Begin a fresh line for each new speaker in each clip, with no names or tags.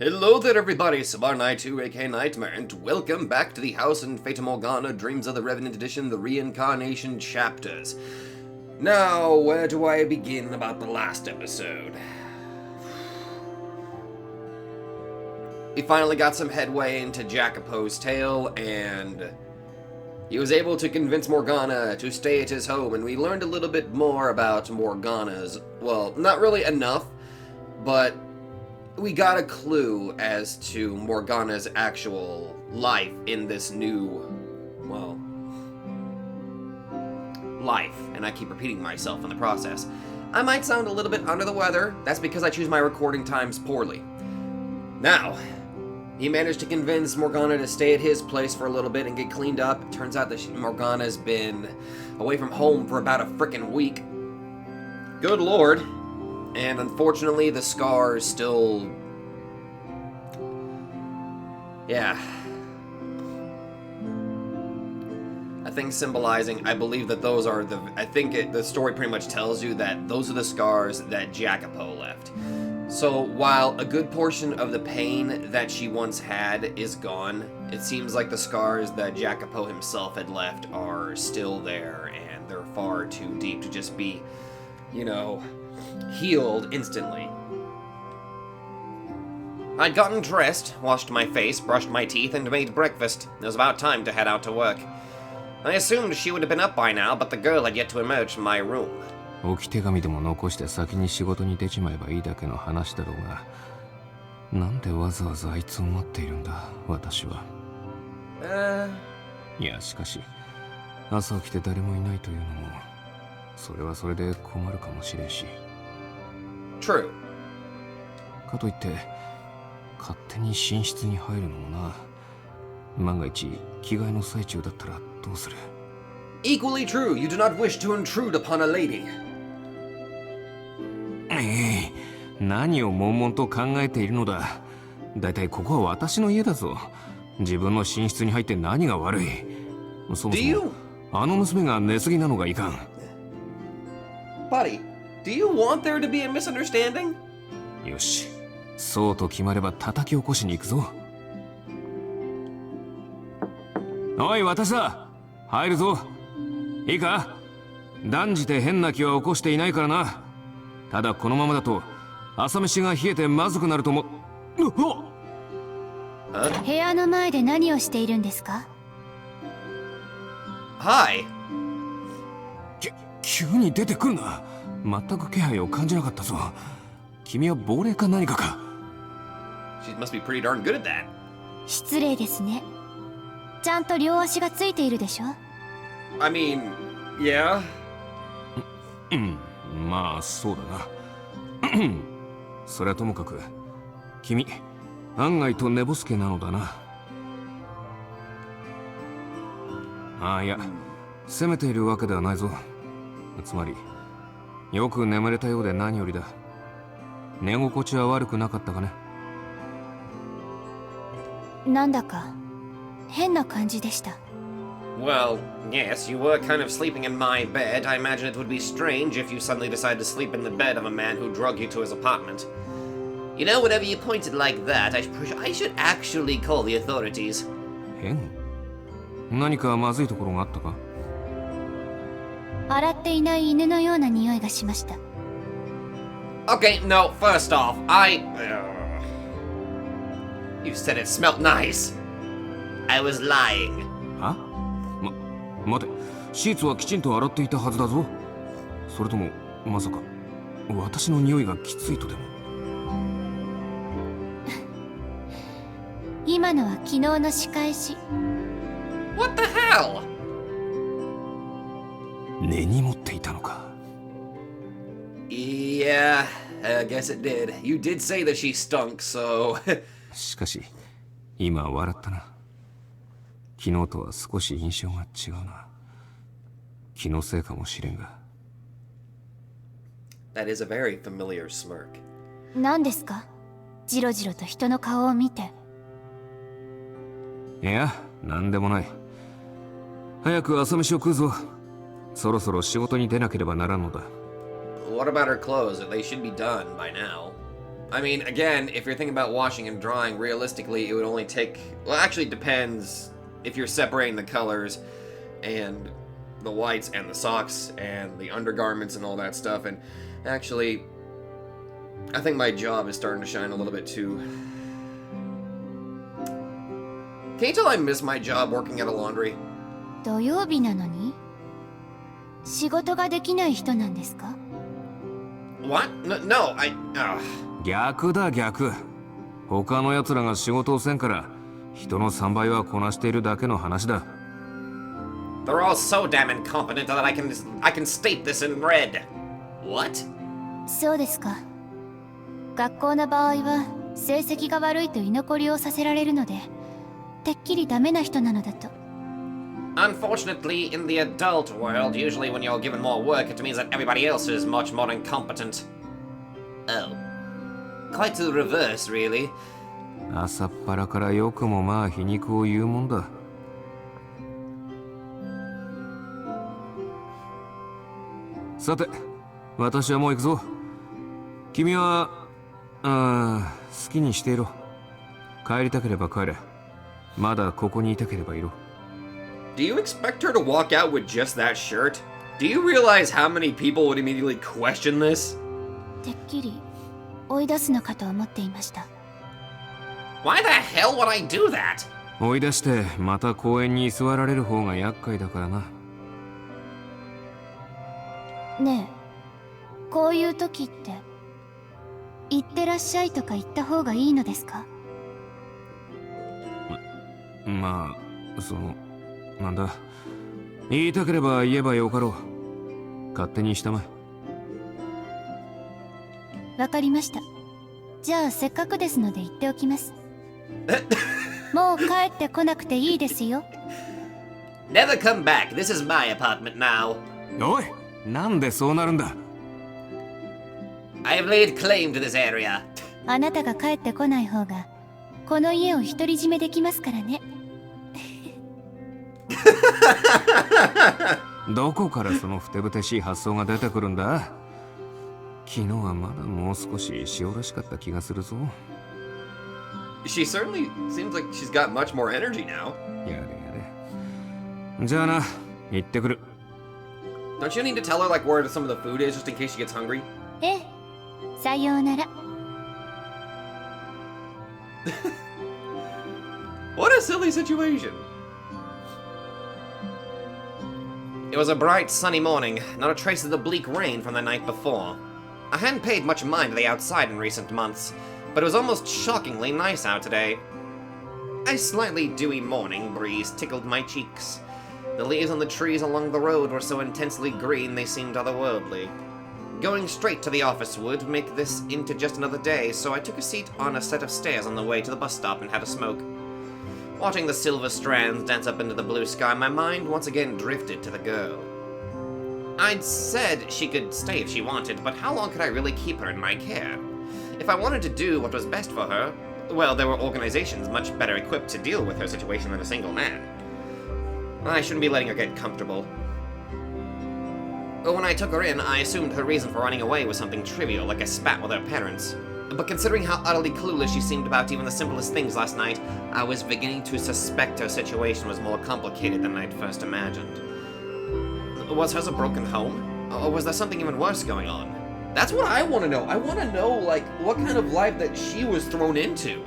Hello there everybody, Sabar Night 2 aka Nightmare, and welcome back to the House in Fata Morgana Dreams of the Revenant Edition, the Reincarnation chapters. Now, where do I begin about the last episode? We finally got some headway into Jacopo's tale, and he was able to convince Morgana to stay at his home, and we learned a little bit more about Morgana's, well, not really enough, but we got a clue as to Morgana's actual life in this new, well, life. And I keep repeating myself in the process. I might sound a little bit under the weather. That's because I choose my recording times poorly. Now, he managed to convince Morgana to stay at his place for a little bit and get cleaned up. It turns out that Morgana's been away from home for about a frickin' week. Good lord. And unfortunately, the scars still... yeah. I think symbolizing, I believe that those are the... the story pretty much tells you that those are the scars that Jacopo left. So, while a good portion of the pain that she once had is gone, it seems like the scars that Jacopo himself had left are still there, and they're far too deep to just be, you know, healed instantly. I'd gotten dressed, washed my face, brushed my teeth, and made breakfast. It was about time to head out to work. I assumed she would have been up by now, but the girl had yet to emerge from my room.
置き手紙でも残して先に仕事に出ちまえばいいだけの話だろうが、なんでわざわざあいつを待っているんだ、私は。いや、しかし、朝起きて誰もいないというのも、それはそれで困るかもしれんし。
True.
かといって、勝手に寝室に入るのもな。万が一、着替えの最中だったらどうする？
Equally true, you do not wish to intrude upon a lady.
何を悶々と考えているのだ。だいたいここは私の家だぞ。自分の寝室に入って何が悪い。そもそもあの娘が寝すぎなのがいかん。
Buddy, do you want there to be a misunderstanding?
よし、そうと決まれば叩き起こしに行くぞ。おい、私だ。入るぞ。いいか？断じて変な気は起こしていないからな。ただこのままだと朝飯が冷えてまずくなると思う。
部屋の前で何をしているんですか？
Hi.
急に出てくるな。全く気配を感じなかったぞ。君は亡霊か何かか？
She must be pretty darn good at that.
失礼ですね。ちゃんと両足がついているでしょ？
I mean, yeah.
まあそうだな。それはともかく、君案外と寝ぼすけなのだな。ああ、いや、責めているわけではないぞ。つまり、よく眠れたようで何よりだ。寝心地は悪くなかったかね。
なんだか変な感じでした。
Well, yes, you were kind of sleeping in my bed. I imagine it would be strange if you suddenly decided to sleep in the bed of a man who drug you to his apartment. You know, whenever you point it like that, I should actually call the authorities.
変？何かまずいところがあったか？
洗っていない犬のような匂いがしました。
Okay, no, first off, You said it smelled nice. I was lying.
は？待て、シーツはきちんと洗っていたはずだぞ。それとも、まさか、私の匂いがきついとでも？
今のは昨日の仕返し。
What the hell?
根に持っていたのか。
Yeah, I guess it did. You did say that she stunk, so...
しかし、今笑ったな。昨日とは少し印象が違うな。気のせいかもしれんが。
That is a very familiar smirk.
何ですか？じろじろと人の顔を見て。
いや、なんでもない。早く朝飯を食うぞ。そろそろ仕事に出なければならんのだ。
What about her clothes? They should be done by now. I mean, again, if you're thinking about washing and drying, realistically, it would only take... Well, actually, it depends if you're separating the colors and the whites and the socks and the undergarments and all that stuff. And actually, I think my job is starting to shine a little bit too. Can you tell I miss my job working at a laundry?
土曜日なのに仕事ができない人なんですか?
What? No, I...
逆だ逆。他の奴らが仕事をせんから人の3倍はこなしているだけの話だ。
They're all so damn incompetent that I can state this in red. What?
そうですか。学校の場合は成績が悪いと居残りをさせられるので、てっきりダメな人なのだと。
Unfortunately, in the adult world, usually when you're given more work, it means that everybody else is much more incompetent. Oh. Quite the reverse, really.
朝っぱらからよくもまあ皮肉を言うもんだ。さて、私はもう行くぞ。君は、好きにしていろ。帰りたければ帰れ。まだここにいたければいろ。
Do you expect her to walk out with just that shirt? Do you realize how many people would immediately question this?
てっきり追い出すのかと思っていました。
Why the hell would I do that?
追い出してまた公園に居座られる方が厄介だからな。
ねえ、こういう時って行ってらっしゃいとか言った方がいいのですか？
まあ、なんだ。言いたければ言えばよかろう。勝手にしたまえ。
わかりました。じゃあせっかくですので言っておきます。もう帰ってこなくていいですよ。
Never come back. This is my apartment now.
おい、なんでそうなるんだ。
I have laid claim to this area.
あなたが帰ってこない方がこの家を独り占めできますからね。
どこからそのふてぶてしい発想が出てくるんだ。昨日はまだもう少し塩らしかった気がするぞ。
She certainly seems like she's got much more energy now.
やれやれ。じゃあな、行ってくる。
Don't you need to tell her like where some of the food is just in case she gets hungry?
ええ、さようなら。
What a silly situation. It was a bright, sunny morning, not a trace of the bleak rain from the night before. I hadn't paid much mind to the outside in recent months, but it was almost shockingly nice out today. A slightly dewy morning breeze tickled my cheeks. The leaves on the trees along the road were so intensely green they seemed otherworldly. Going straight to the office would make this into just another day, so I took a seat on a set of stairs on the way to the bus stop and had a smoke. Watching the silver strands dance up into the blue sky, my mind once again drifted to the girl. I'd said she could stay if she wanted, but how long could I really keep her in my care? If I wanted to do what was best for her, well, there were organizations much better equipped to deal with her situation than a single man. I shouldn't be letting her get comfortable. When I took her in, I assumed her reason for running away was something trivial, like a spat with her parents. But considering how utterly clueless she seemed about even the simplest things last night, I was beginning to suspect her situation was more complicated than I'd first imagined. Was hers a broken home? Or was there something even worse going on? That's what I want to know. I want to know, like, what kind of life that she was thrown into.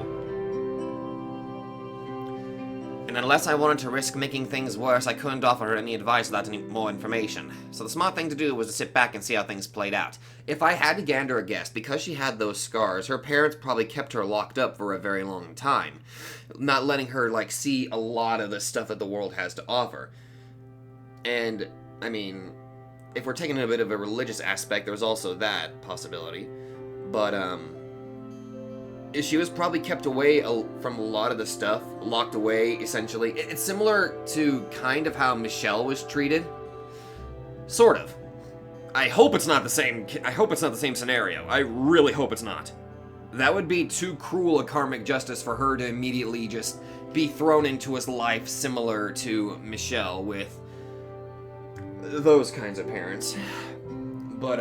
And unless I wanted to risk making things worse, I couldn't offer her any advice without any more information. So the smart thing to do was to sit back and see how things played out. If I had to gander a guess, because she had those scars, her parents probably kept her locked up for a very long time, not letting her, like, see a lot of the stuff that the world has to offer. And, I mean, if we're taking a bit of a religious aspect, there's also that possibility. But, she was probably kept away from a lot of the stuff, locked away, essentially. It's similar to kind of how Michelle was treated. Sort of. I hope it's not the same scenario. I really hope it's not. That would be too cruel a karmic justice for her to immediately just be thrown into his life similar to Michelle with those kinds of parents. But,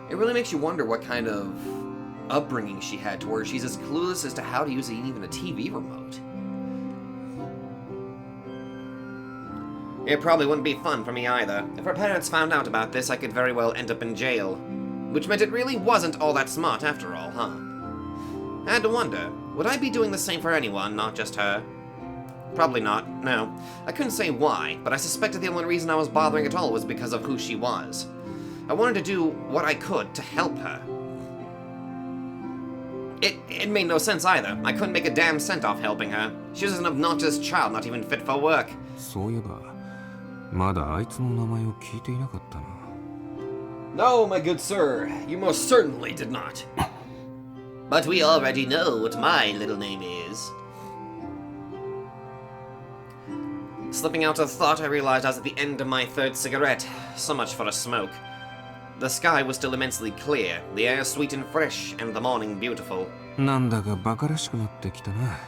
It really makes you wonder what kind of upbringing she had to where she's as clueless as to how to use even a TV remote. It probably wouldn't be fun for me either. If her parents found out about this, I could very well end up in jail. Which meant it really wasn't all that smart after all, huh? I had to wonder, would I be doing the same for anyone, not just her? Probably not, no. I couldn't say why, but I suspected the only reason I was bothering at all was because of who she was. I wanted to do what I could to help her. It made no sense either. I couldn't make a damn cent off helping her. She was an obnoxious child, not even fit for work.
そういえば、まだあいつの名前を聞いていなかったな。
No, my good sir, you most certainly did not. But we already know what my little name is. Slipping out of thought, I realized I was at the end of my third cigarette. So much for a smoke. The sky was still immensely clear, the air sweet and fresh, and the morning beautiful.
なんだかバカらしくなってきたな。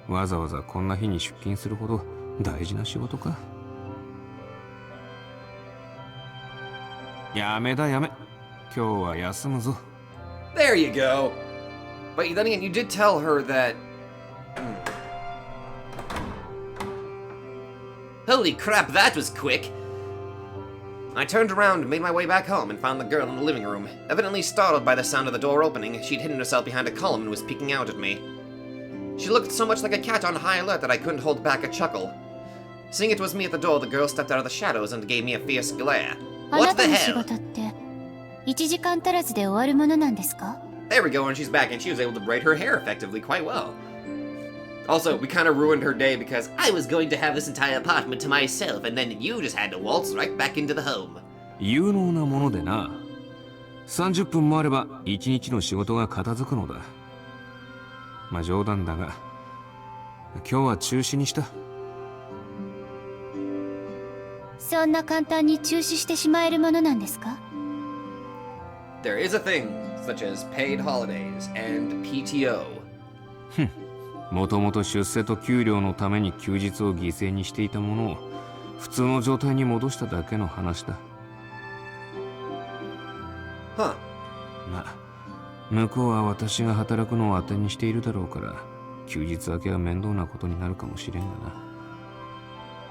わざわざこんな日に出勤するほど大事な仕事か。やめだやめ。今日は休むぞ。
There you go. But then again, you did tell her that... Holy crap, that was quick! I turned around and made my way back home and found the girl in the living room. Evidently startled by the sound of the door opening, she'd hidden herself behind a column and was peeking out at me. She looked so much like a cat on high alert that I couldn't hold back a chuckle. Seeing it was me at the door, the girl stepped out of the shadows and gave me a fierce glare. What the hell? There we go, and she's back, and she was able to braid her hair effectively quite well. Also, we kind of ruined her day because I was going to have this entire apartment to myself, and then you just had to waltz right back into the home.
有能なものでな。30分もあれば1日の仕事が片付くのだ。まあ冗談だが、今日は中止にした。
そんな簡単に中止してしまえるものなんですか？
There is a thing such as paid holidays and PTO.
もともと出世と給料のために休日を犠牲にしていたものを普通の状態に戻しただけの話だ。
Huh.
まあ、向こうは私が働くのを当てにしているだろうから、休日明けは面倒なことになるかもしれんがな。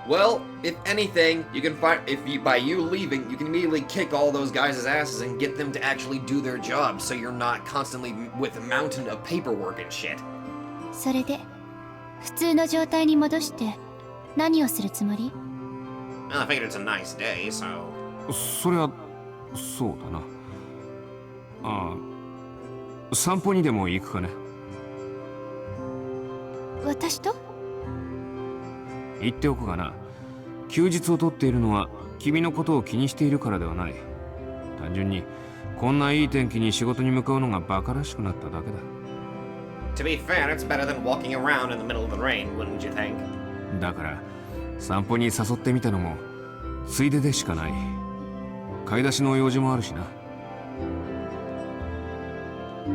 Well, if anything, you can find by you leaving, you can immediately kick all those guys' asses and get them to actually do their job, so you're not constantly with a mountain of paperwork and shit.
それで普通の状態に戻して何をするつもり？
Well, I figured it's a nice day, so.
そりゃそうだな。ああ、散歩にでも行くかね。
私と？
言っておくがな、休日を取っているのは君のことを気にしているからではない。単純にこんないい天気に仕事に向かうのがバカらしくなっただけだ。
To be fair, it's better than walking around in the middle of the rain, wouldn't you think?
だから散歩に誘ってみたのもついででしかない。買い出しの用事もあるしな。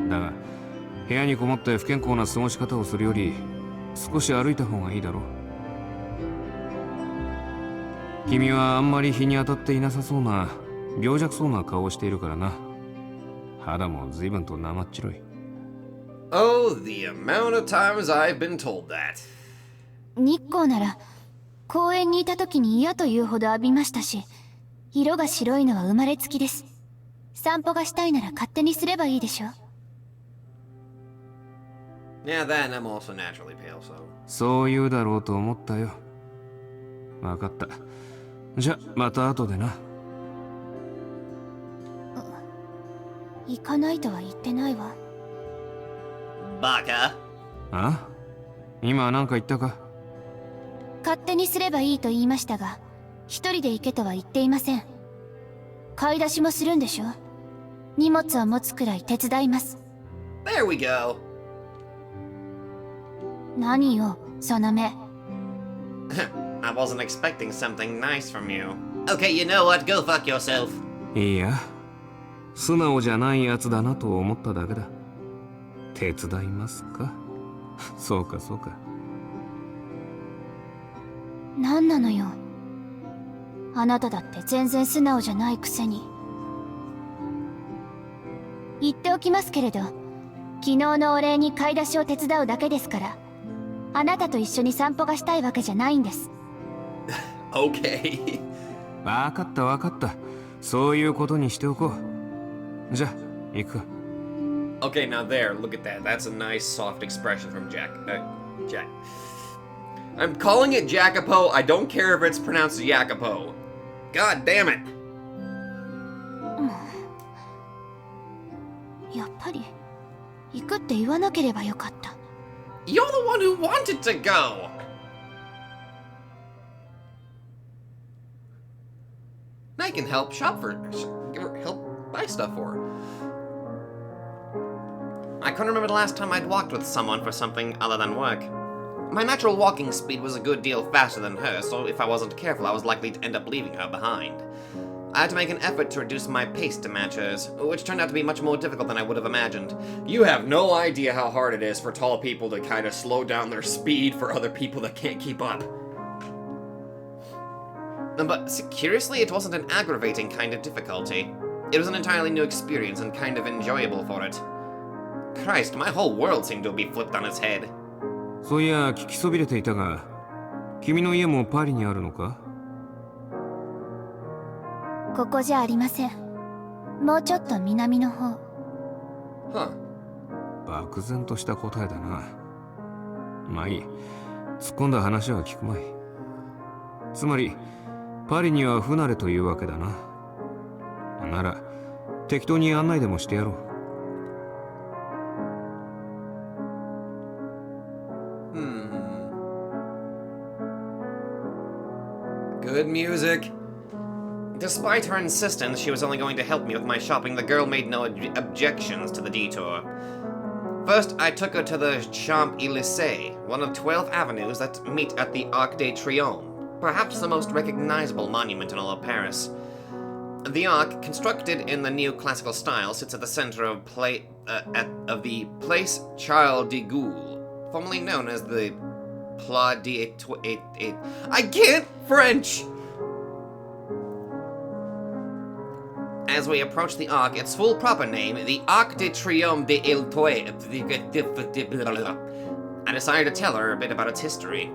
だが部屋にこもって不健康な過ごし方をするより少し歩いた方がいいだろう。君はあんまり日に当たっていなさそうな病弱そうな顔をしているからな。肌も随分と生っ白い。
Oh, the amount of times I've been told that.
日光なら公園にいた時に嫌というほど浴びましたし、色が白いのは生まれつきです。散歩がしたいなら勝手にすればいいでしょ。
Yeah, that and I'm also naturally pale, so.
そう言うだろうと思ったよ。わかった。じゃ、また後でな。
行かないとは言ってないわ。
バカ。
あ？今何か言ったか？
勝手にすればいいと言いましたが、一人で行けとは言っていません。買い出しもするんでしょ。荷物を持つくらい手伝います。
There we go.
何よ、その目。
I wasn't expecting something nice from you. Okay, you know what? Go fuck yourself.
いや、素直じゃないやつだなと思っただけだ。手伝いますか？そうかそうか。
何なのよ。あなただって全然素直じゃないくせに。言っておきますけれど、昨日のお礼に買い出しを手伝うだけですから、あなたと一緒に散歩がしたいわけじゃないんです。
Okay.
わかったわかった。そういうことにしておこう。じゃあ、行くか。
Okay, now there, look at that. That's a nice soft expression from Jack. Jack. I'm calling it Jackapo. I don't care if it's pronounced Jackapo. God damn it.
やっぱり行くって言わなければよかった。
You're the one who wanted to go. I can help shop for her, help buy stuff for her. I couldn't remember the last time I'd walked with someone for something other than work. My natural walking speed was a good deal faster than hers, so if I wasn't careful, I was likely to end up leaving her behind. I had to make an effort to reduce my pace to match hers, which turned out to be much more difficult than I would have imagined. You have no idea how hard it is for tall people to kind of slow down their speed for other people that can't keep up. But curiously, it wasn't an aggravating kind of difficulty. It was an entirely new experience and kind of enjoyable for it. Christ, my whole world seemed to be flipped on its head.
そういや、聞きそびれていたが、君の家もパリにあるのか？
ここじゃありません。もうちょっと南の方。
漠然とした答えだな。まあいい。突っ込んだ話は聞くまい。つまり、パリには不慣れというわけだな。なら、適当に案内でもしてやろう。
Good music. Despite her insistence she was only going to help me with my shopping, the girl made no objections to the detour. First, I took her to the Champs-Élysées, one of 12 avenues that meet at the Arc de Triomphe, perhaps the most recognizable monument in all of Paris. The Arc, constructed in the neoclassical style, sits at the center of the Place Charles de Gaulle, formerly known as the Pla de I can't French! As we approach the Arc, its full proper name, the Arc de Triomphe de l'Etoile, I decided to tell her a bit about its history.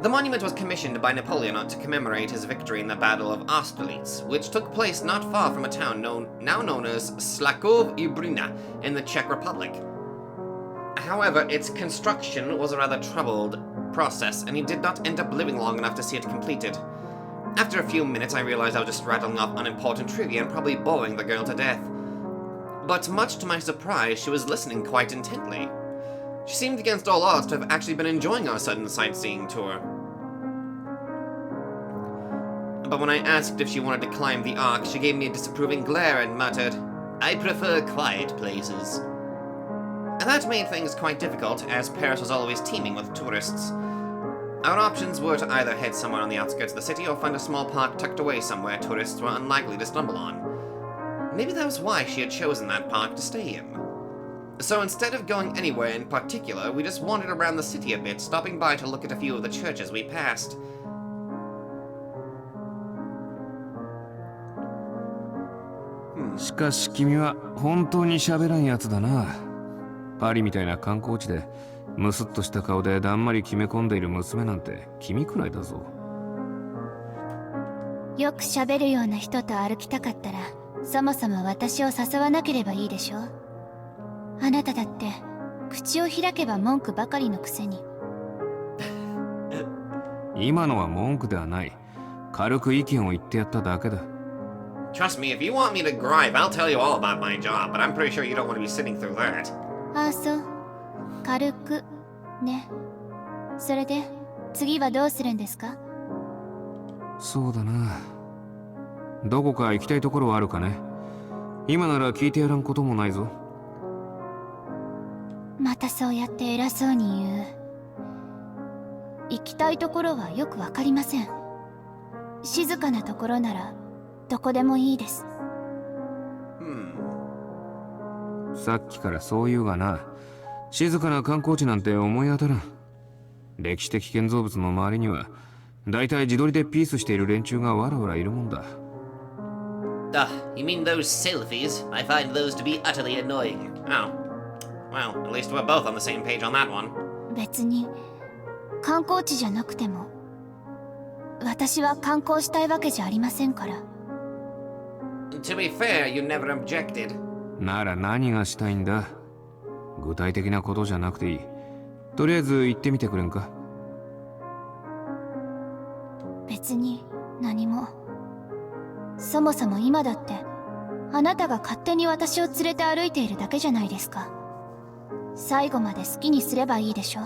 The monument was commissioned by Napoleon to commemorate his victory in the Battle of Austerlitz, which took place not far from a town now known as Slakov-i-Brina in the Czech Republic. However, its construction was a rather troubled process, and he did not end up living long enough to see it completed. After a few minutes, I realized I was just rattling off unimportant trivia and probably boring the girl to death. But much to my surprise, she was listening quite intently. She seemed against all odds to have actually been enjoying our sudden sightseeing tour. But when I asked if she wanted to climb the Arc, she gave me a disapproving glare and muttered, "I prefer quiet places." And that made things quite difficult, as Paris was always teeming with tourists. Our options were to either head somewhere on the outskirts of the city or find a small park tucked away somewhere tourists were unlikely to stumble on. Maybe that was why she had chosen that park to stay in. So instead of going anywhere in particular, we just wandered around the city a bit, stopping by to look at a few of the churches we passed.
しかし君は本当に喋らんやつだな。パリみたいな観光地でムスッとした顔でだんまり決め込んでいる娘なんて君くらいだぞ。
よく喋るような人と歩きたかったら、そもそも私を誘わなければいいでしょ。あなただって口を開けば文句ばかりのくせに。
今のは文句ではない。軽く意見を言ってやっただけだ。
Trust me, if you want me to gripe, I'll tell you all about my job, but I'm pretty sure you don't want to be sitting through that.
ああ、そう。軽くね。それで次はどうするんですか？
そうだな。どこか行きたいところはあるかね。今なら聞いてやらんこともないぞ。
またそうやって偉そうに言う。行きたいところはよくわかりません。静かなところならどこでもいいです。
さっきからそう言うがな。静かな観光地なんて思い当たらん。歴史的建造物の周りにはだいたい自撮りでピースしている連中がわらわらいるもんだ。
You mean those selfies? I find those to be utterly annoying. Oh. Well, at least we're both on the same page on that one.
別に観光地じゃなくても私は観光したいわけじゃありませんから。
To be fair, you never objected.
なら何がしたいんだ。具体的なことじゃなくていい。とりあえず行ってみてくれんか。
別に何も。そもそも今だってあなたが勝手に私を連れて歩いているだけじゃないですか。最後まで好きにすればいいでしょ。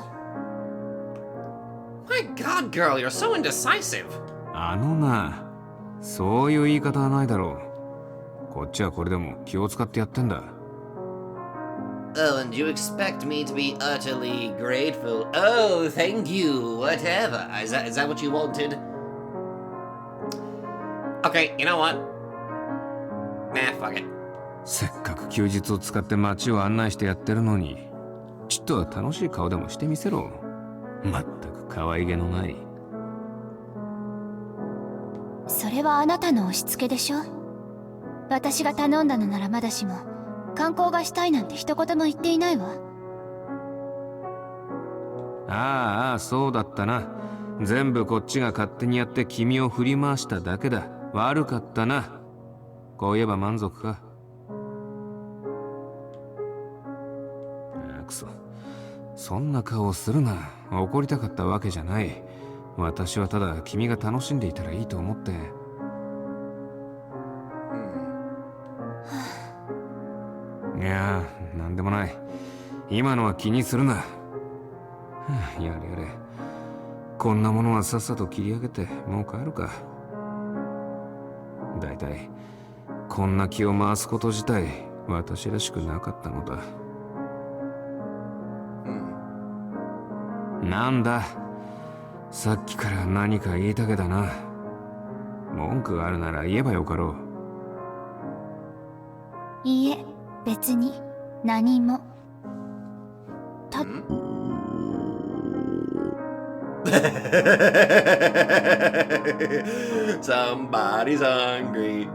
My God, girl, you're so indecisive.
あのな、そういう言い方はないだろう。こっちはこれでも気を使ってやってんだ。
Oh, and you expect me to be utterly grateful? Oh, thank you, whatever. Is that what you wanted? Okay, you know what? Nah, fuck it.
せっかく休日を使って街を案内してやってるのに、ちょっとは楽しい顔でもしてみせろ。まったく可愛げのない。
それはあなたの押し付けでしょ。私が頼んだのならまだしも観光がしたいなんて一言も言っていないわ。
ああ、そうだったな。全部こっちが勝手にやって君を振り回しただけだ。悪かったな。こう言えば満足か。くそ。そんな顔するな。怒りたかったわけじゃない。私はただ君が楽しんでいたらいいと思って。いやー、なんでもない。今のは気にするな。やれやれ。こんなものはさっさと切り上げてもう帰るか。だいたいこんな気を回すこと自体私らしくなかったのだ。なんだ、さっきから何か言いたげだな。文句があるなら言えばよかろう。
いいえ、別に何も。
Somebody's hungry.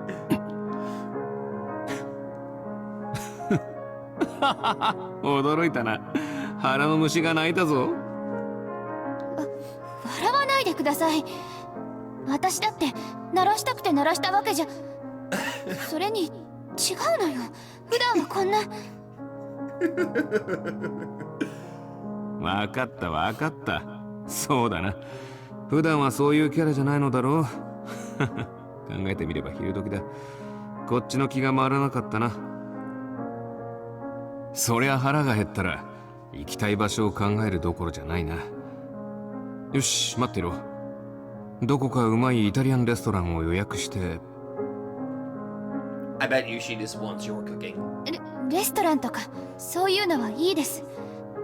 驚いたな。腹の虫が鳴いたぞ。
笑わないでください。私だって鳴らしたくて鳴らしたわけじゃ。それに違うのよ。普段はこんな。
わかったわかった。そうだな。普段はそういうキャラじゃないのだろう。考えてみれば昼時だ。こっちの気が回らなかったな。そりゃ腹が減ったら行きたい場所を考えるどころじゃないな。よし、待ってろ。どこかうまいイタリアンレストランを予約して。
I bet you she just wants your cooking.
レストランとかそういうのはいいです。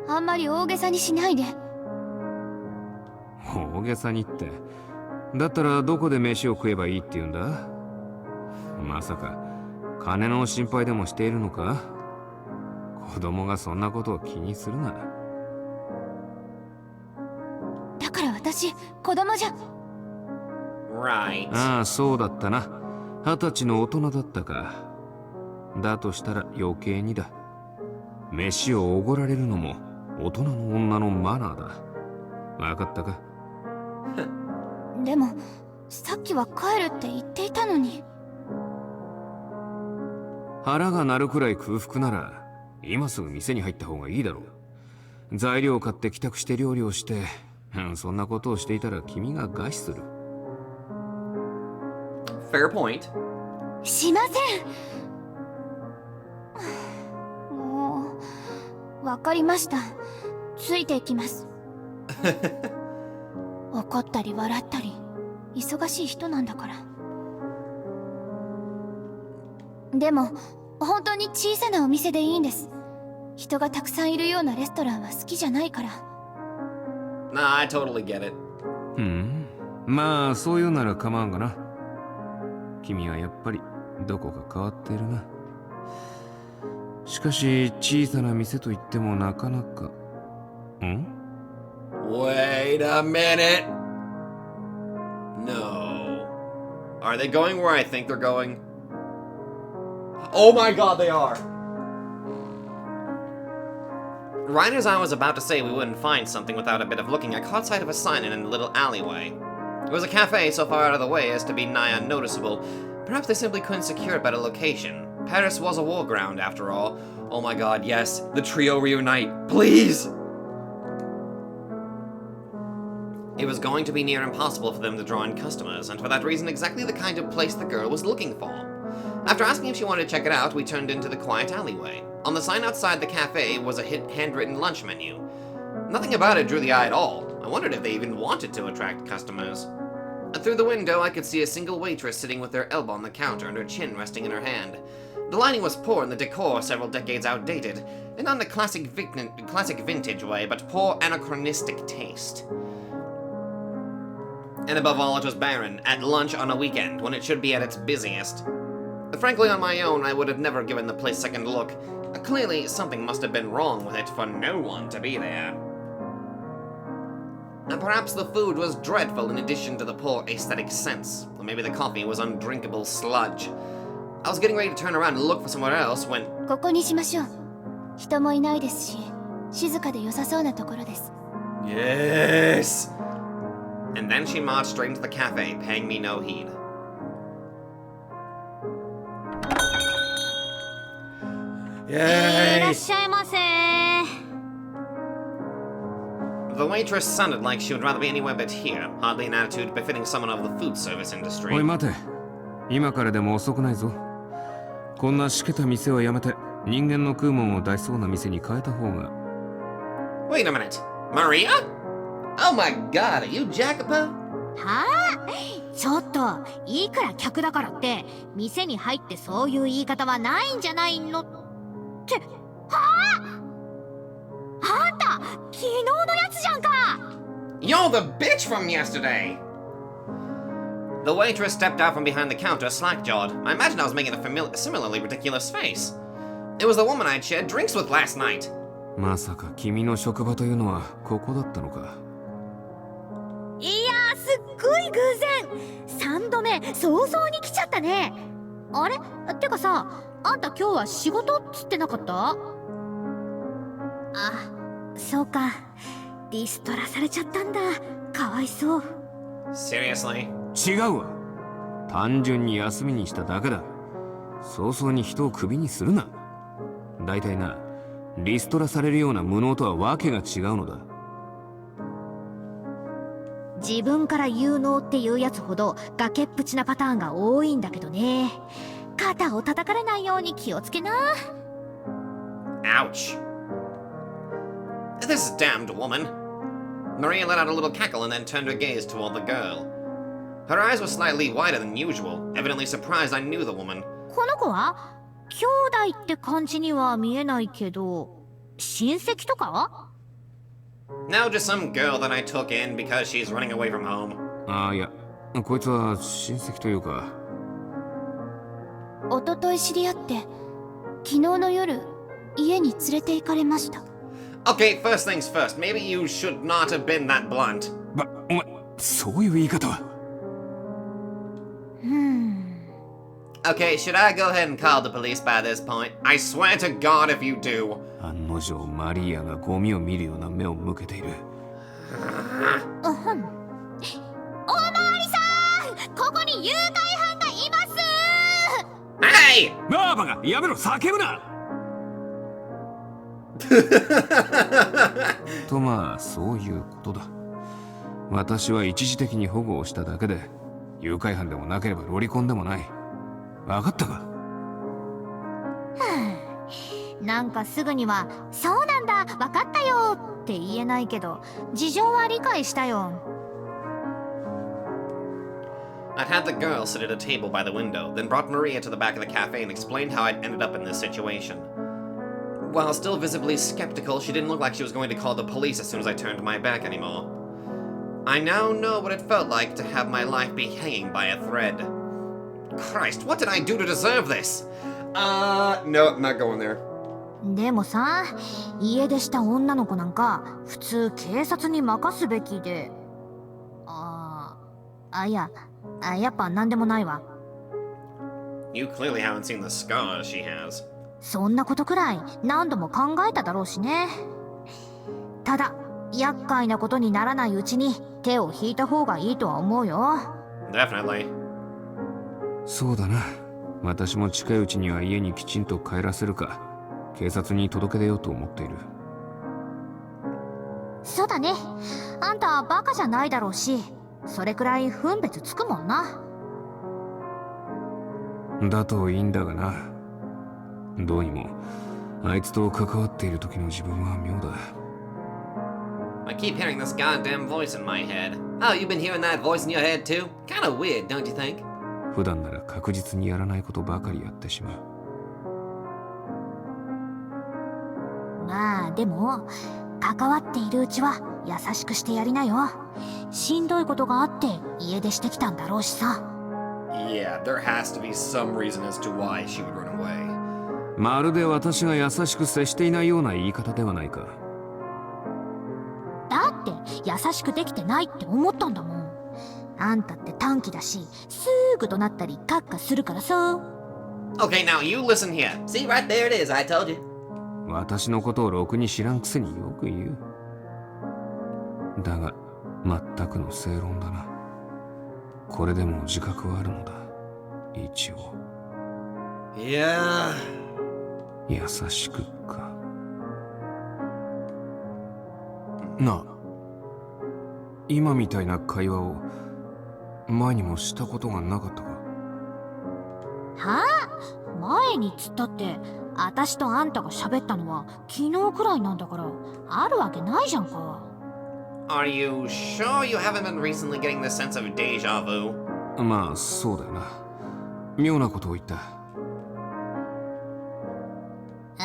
あんまり大げさにしないで。
大げさにって。だったらどこで飯を食えばいいって言うんだ。まさか金の心配でもしているのか。子供がそんなことを気にするな。
だから私子供じゃ。
Right.
ああ、そうだったな。20歳の大人だったか。だとしたら余計にだ。飯をおごられるのも大人の女のマナーだ。わかったか。
でもさっきは帰るって言っていたのに。
腹が鳴るくらい空腹なら今すぐ店に入った方がいいだろう。材料を買って帰宅して料理をして、そんなことをしていたら君が餓死する。
Fair point.
しません。もうわかりました。ついていきます。怒ったり笑ったり忙しい人なんだから。でも本当に小さなお店でいいんです。人がたくさんいるようなレストランは好きじゃないから。
Nah, I totally get it.
まあそういうなら構わんがな。君はやっぱりどこか変わっているな。しかし小さな店といってもなかなか。
Wait a minute. No. Are they going where I think they're going? Oh my god, they are! Right as I was about to say we wouldn't find something without a bit of looking, I caught sight of a sign in a little alleyway. It was a cafe so far out of the way as to be nigh unnoticeable. Perhaps they simply couldn't secure a better location. Paris was a war ground, after all. Oh my god, yes. The trio reunite. Please! It was going to be near impossible for them to draw in customers, and for that reason exactly the kind of place the girl was looking for. After asking if she wanted to check it out, we turned into the quiet alleyway. On the sign outside the cafe was a handwritten lunch menu. Nothing about it drew the eye at all. I wondered if they even wanted to attract customers. Through the window, I could see a single waitress sitting with her elbow on the counter and her chin resting in her hand. The lighting was poor and the decor several decades outdated, and not in a classic vintage way, but poor anachronistic taste. And above all, it was barren, at lunch on a weekend, when it should be at its busiest. Frankly, on my own, I would have never given the place a second look. Clearly, something must have been wrong with it for no one to be there. And perhaps the food was dreadful in addition to the poor aesthetic sense, or maybe the coffee was undrinkable sludge. I was getting ready to turn around and look for somewhere else when...
ここにしましょう。人もいないですし、静かで良さそうなところです。
Yes! And then she marched straight into the cafe, paying me no heed. Yay!
いらっしゃいませ。
The waitress sounded like she would rather be anywhere but here, hardly an attitude befitting someone of the food service industry.
おい待て。今からでも遅くないぞ。こんなしけた店はやめて、人間の食うもんを出しそうな店に変えた方が。
Wait a minute. Maria? Oh my god, are you Jacopo?
はあ、ちょっといいくら客だからって店に入ってそういう言い方はないんじゃないのって。はあ、あんた昨日のやつじゃんか。
You're the bitch from yesterday! The waitress stepped out from behind the counter, slack-jawed. I imagine I was making a similarly ridiculous face. It was the woman I'd shared drinks with last night.
まさか君の職場というのはここだったのか。
いやー、すっごい偶然。3度目早々に来ちゃったね。あれってかさ、あんた今日は仕事っつってなかった？あ、そうか。リストラされちゃったんだ。かわいそう。
Seriously?
違うわ。単純に休みにしただけだ。早々に人をクビにするな。だいたいな、リストラされるような無能とはわけが違うのだ。
自分から有能っていうやつほど崖っぷちなパターンが多いんだけどね。肩を叩かれないように気をつけな。
Ouch. This damned woman. Maria let out a little cackle and then turned her gaze toward the girl. Her eyes were slightly wider than usual, evidently surprised I knew the woman.
この子は兄弟って感じには見えないけど、親戚とか？
No, just some girl that I took in because she's running away from home.
ああ、いや、こいつは親戚というか。
おととい知り合って、昨日の夜家に連れて行かれました。
Okay, first things first. Maybe you should not have been that blunt.
お前、そういう言い方は。
Okay, should I go ahead and call the police by this point? I swear to God if you do.
案の定マリアがゴミを見るような目を向けている。
おまわりさん、ここに誘拐犯がいます。
Hey!
バーバがやめろ、叫ぶな。とまあそういうことだ。私は一時的に保護をしただけで、誘拐犯でもなければロリコンでもない。分かったか？
なんかすぐには「そうなんだ、分かったよ」って言えないけど、事情は理解したよ。
I'd had the girl sit at a table by the window, then brought Maria to the back of the cafe and explained how I'd ended up in this situation. While still visibly skeptical, she didn't look like she was going to call the police as soon as I turned my back anymore. I now know what it felt like to have my life be hanging by a thread. Christ, what did I do to deserve this? No, not going there.
でもさ、家出した女の子なんか普通警察に任すべきで。いや、やっぱ何でもないわ。
You clearly haven't seen the scars she has.
そんなことくらい何度も考えただろうしね。ただ厄介なことにならないうちに手を引いた方がいいとは思うよ。
Definitely.
そうだな。私も近いうちには家にきちんと帰らせるか警察に届け出ようと思っている。
そうだね。あんたバカじゃないだろうし、それくらい分別つくもんな。
だといいんだがな。どうにもあいつと関わっている時の自分は妙だ。
I keep hearing this goddamn voice in my head. Oh, you've been hearing that voice in your head too? Kinda weird, don't you think?
普段なら確実にやらないことばかりやってしまう。
まあでも関わっているうちは優しくしてやりなよ。しんどいことがあって家出してきたんだろうしさ。
Yeah, there has to be some reason as to why she would run away.
まるで私が優しく接していないような言い方ではないか。
だって優しくできてないって思ったんだもん。あんたって短気だし、すぐ怒鳴ったりカッカするからさ。
Okay, now you listen here. See, right there it is, I told you.
私のことをろくに知らんくせによく言う。だが全くの正論だな。これでも自覚はあるのだ。一応。
Yeah.
優しくか。なあ、今みたいな会話を前にもしたことがなかったか。
はあ、前につったって私とあんたが喋ったのは昨日くらいなんだからあるわけないじゃんか。
Are you sure you haven't been recently getting the sense of deja vu?
まあそうだよな。妙なことを言った。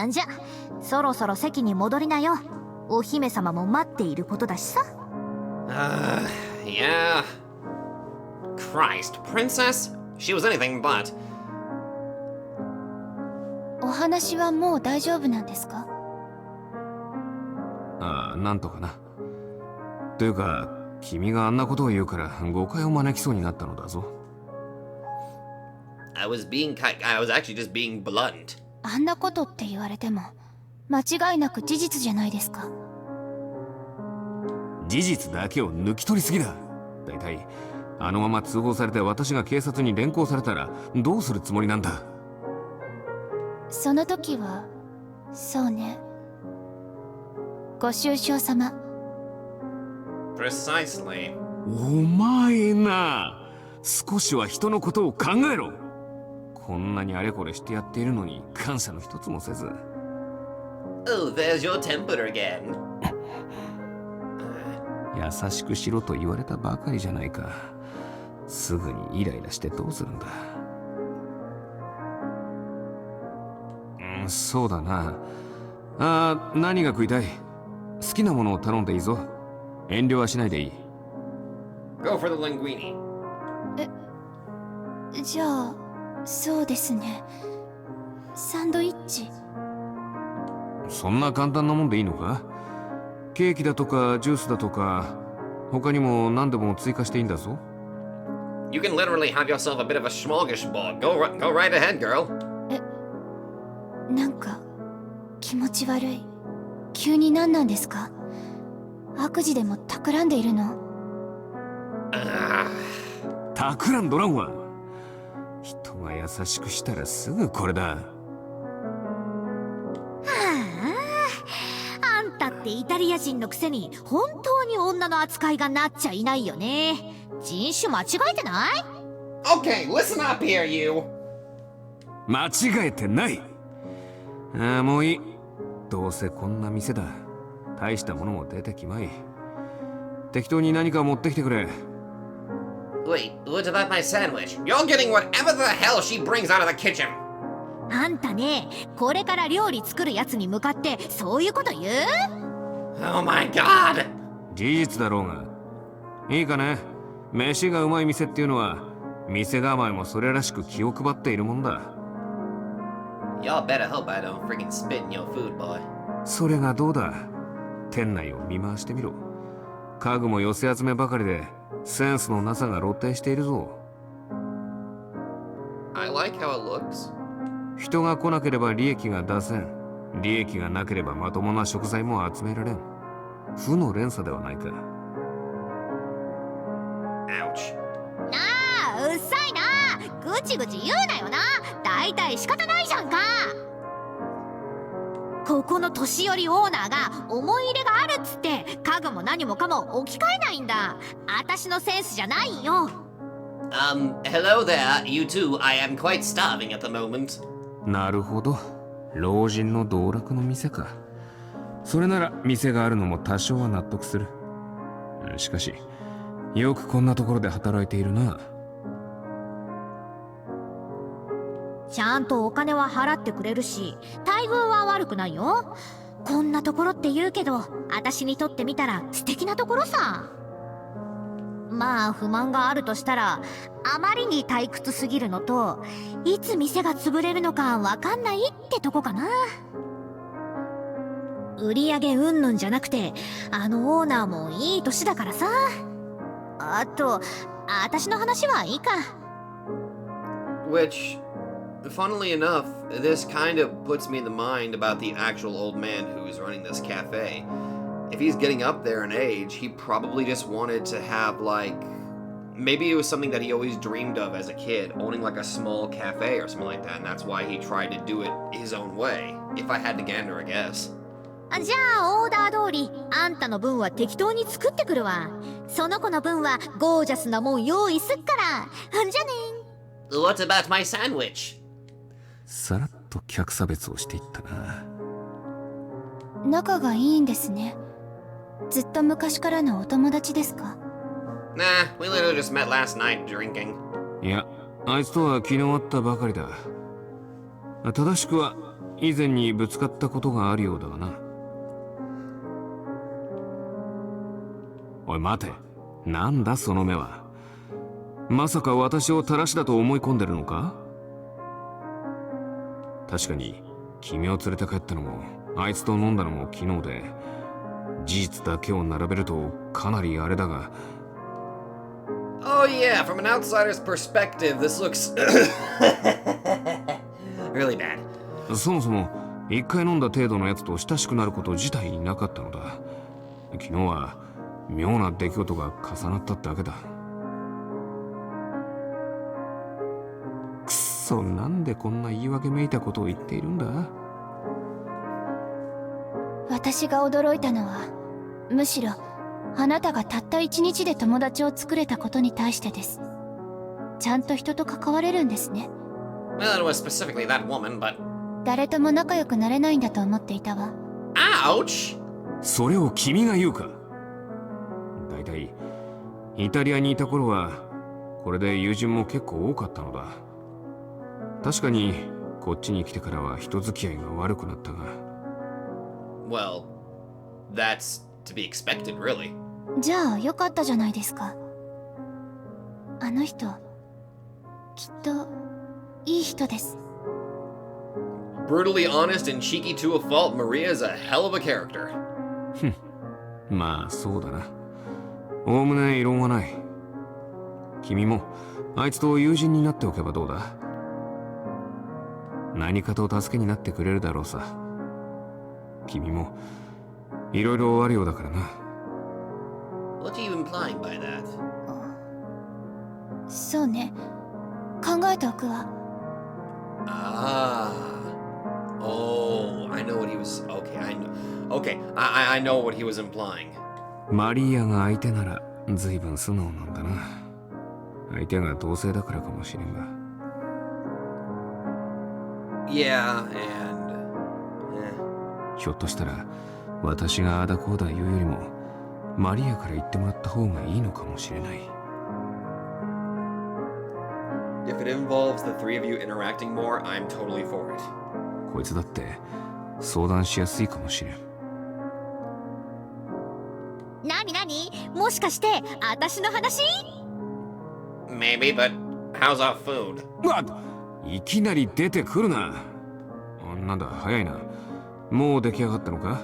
んじゃそろそろ席に戻りなよ。お姫様も待っていることだしさ。
Yeah. Christ, princess? She was anything but.
お話はもう大丈夫なんですか？
ああ、なんとかな。というか、君があんなことを言うから誤解を招きそうになったのだぞ。
I was actually just being blunt.
あんなことって言われても間違いなく事実じゃないですか。
事実だけを抜き取りすぎだ。だいたいあのまま通報されて私が警察に連行されたらどうするつもりなんだ。
その時はそうね、ご愁傷様。
Precisely.
お前な、少しは人のことを考えろ。こんなにあれこれしてやっているのに感謝の一つもせず。
Oh, there's your temper again.
優しくしろと言われたばかりじゃないか。すぐにイライラしてどうするんだ。そうだな。何が食いたい？好きなものを頼んでいいぞ。遠慮はしないでいい。
Go for the linguine.
じゃあそうですね、サンドイッチ。
そんな簡単なもんでいいのか？ケーキだとかジュースだとか他にも何でも追加していいんだぞ。
You can literally have yourself a bit of a smorgasbord. Go right ahead, girl.
なんか気持ち悪い。急に何なんですか？悪事でも企んでいるの？
企んどらんわ。人が優しくしたらすぐこれだ。
あんたってイタリア人のくせに本当に女の扱いがなっちゃいないよね。人種間違えてない？
Okay, listen up here, you.
間違えてない。もういい。どうせこんな店だ。大したものも出てきまい。適当に何か持ってきてくれ。
Wait, what about my sandwich? You're getting whatever the hell she brings out of the kitchen.
あんたね、これから料理作るやつに向かってそういうこと言う？
Oh my god.
事実だろうが。いいかね。飯がうまい店っていうのは店構えもそれらしく気を配っているもんだ。
Y'all better hope I don't freaking spit in your food, boy.
それがどうだ。店内を見回してみろ。家具も寄せ集めばかりでセンスのなさが露呈しているぞ。
I like how it looks.
人が来なければ利益が出せん。利益がなければまともな食材も集められん。負の連鎖ではないか。
Ouch.
なあ、うっさいな。ぐちぐち言うなよな。だいたい仕方ないじゃんか。ここの年寄りオーナーが思い入れがあるっつって家具も何もかも置き換えないんだ。あたしのセンスじゃないよ。
Hello there, you two. I am quite starving at the moment.
なるほど。老人の道楽の店か。それなら店があるのも多少は納得する。しかし、よくこんなところで働いているな。
ちゃんとお金は払ってくれるし、待遇は悪くないよ。こんなところって言うけど、あたしにとってみたら素敵なところさ。まあ不満があるとしたら、あまりに退屈すぎるのと、いつ店が潰れるのかわかんないってとこかな。売り上げうんぬんじゃなくて、あのオーナーもいい年だからさ。あと、あたしの話はいいか。
Which, funnily enough, this kind of puts me in the mind about the actual old man who's running this cafe. If he's getting up there in age, he probably just wanted to have, like, maybe it was something that he always dreamed of as a kid, owning like a small cafe or something like that, and that's why he tried to do it his own way, if I had to gander, I guess.
じゃあオーダー通りあんたの分は適当に作ってくるわ。その子の分はゴージャスなもん用意すっから。じゃねん。
What about my sandwich?
さらっと客差別をしていったな。
仲がいいんですね。ずっと昔からのお友達ですか？
Nah, we literally just met last night drinking.
いや、あいつとは昨日会ったばかりだ。正しくは以前にぶつかったことがあるようだがな。おい待て、なんだその目は。まさか私をたらしだと思い込んでるのか？確かに君を連れて帰ったのもあいつと飲んだのも昨日で、事実だけを並べるとかなりあれだが。
Oh yeah, from an outsider's perspective, this looks really bad.
そもそも一回飲んだ程度のやつと親しくなること自体なかったのだ。昨日は妙な出来事が重なったってだけだ。くっそ、なんでこんな言い訳めいたことを言っているんだ。
私が驚いたのは、むしろあなたがたった一日で友達を作れたことに対してです。ちゃんと人と関われるんですね。
Well, it was specifically that woman, but...
誰とも仲良くなれないんだと思っていたわ。
Ouch!
それを君が言うか。だいたいイタリアにいた頃はこれで友人も結構多かったのだ。確かにこっちに来てからは人付き合いが悪くなったが。
Well, that's to be expected, really.
じゃあよかったじゃないですか。あの人、きっといい人です。
Brutally honest and cheeky to a fault, Maria's a hell of a character.
まあそうだな。おおむね異論はない。君もあいつと友人になっておけばどうだ？何かと助けになってくれるだろうさ。君もいろいろあるようだからな。
What are you implying by that?
そうね。考えておくわ。
Ah. Oh, I know what he was... Okay, I know... Okay, I know what he was implying.
マリアが相手なら随分素直なんだな。相手が同性だからかもしれんが。
Yeah, and...
ひょっとしたら私があだこうだ言うよりもマリアから言ってもらった方がいいのかもしれない。
If it involves the three of you interacting more, I'm totally for it.
こいつだって相談しやすいかもしれん。
なになに、もしかしてあたしの話？
Maybe, but how's our food?
いきなり出てくるな。なんだ早いな。もう出来上がったのか？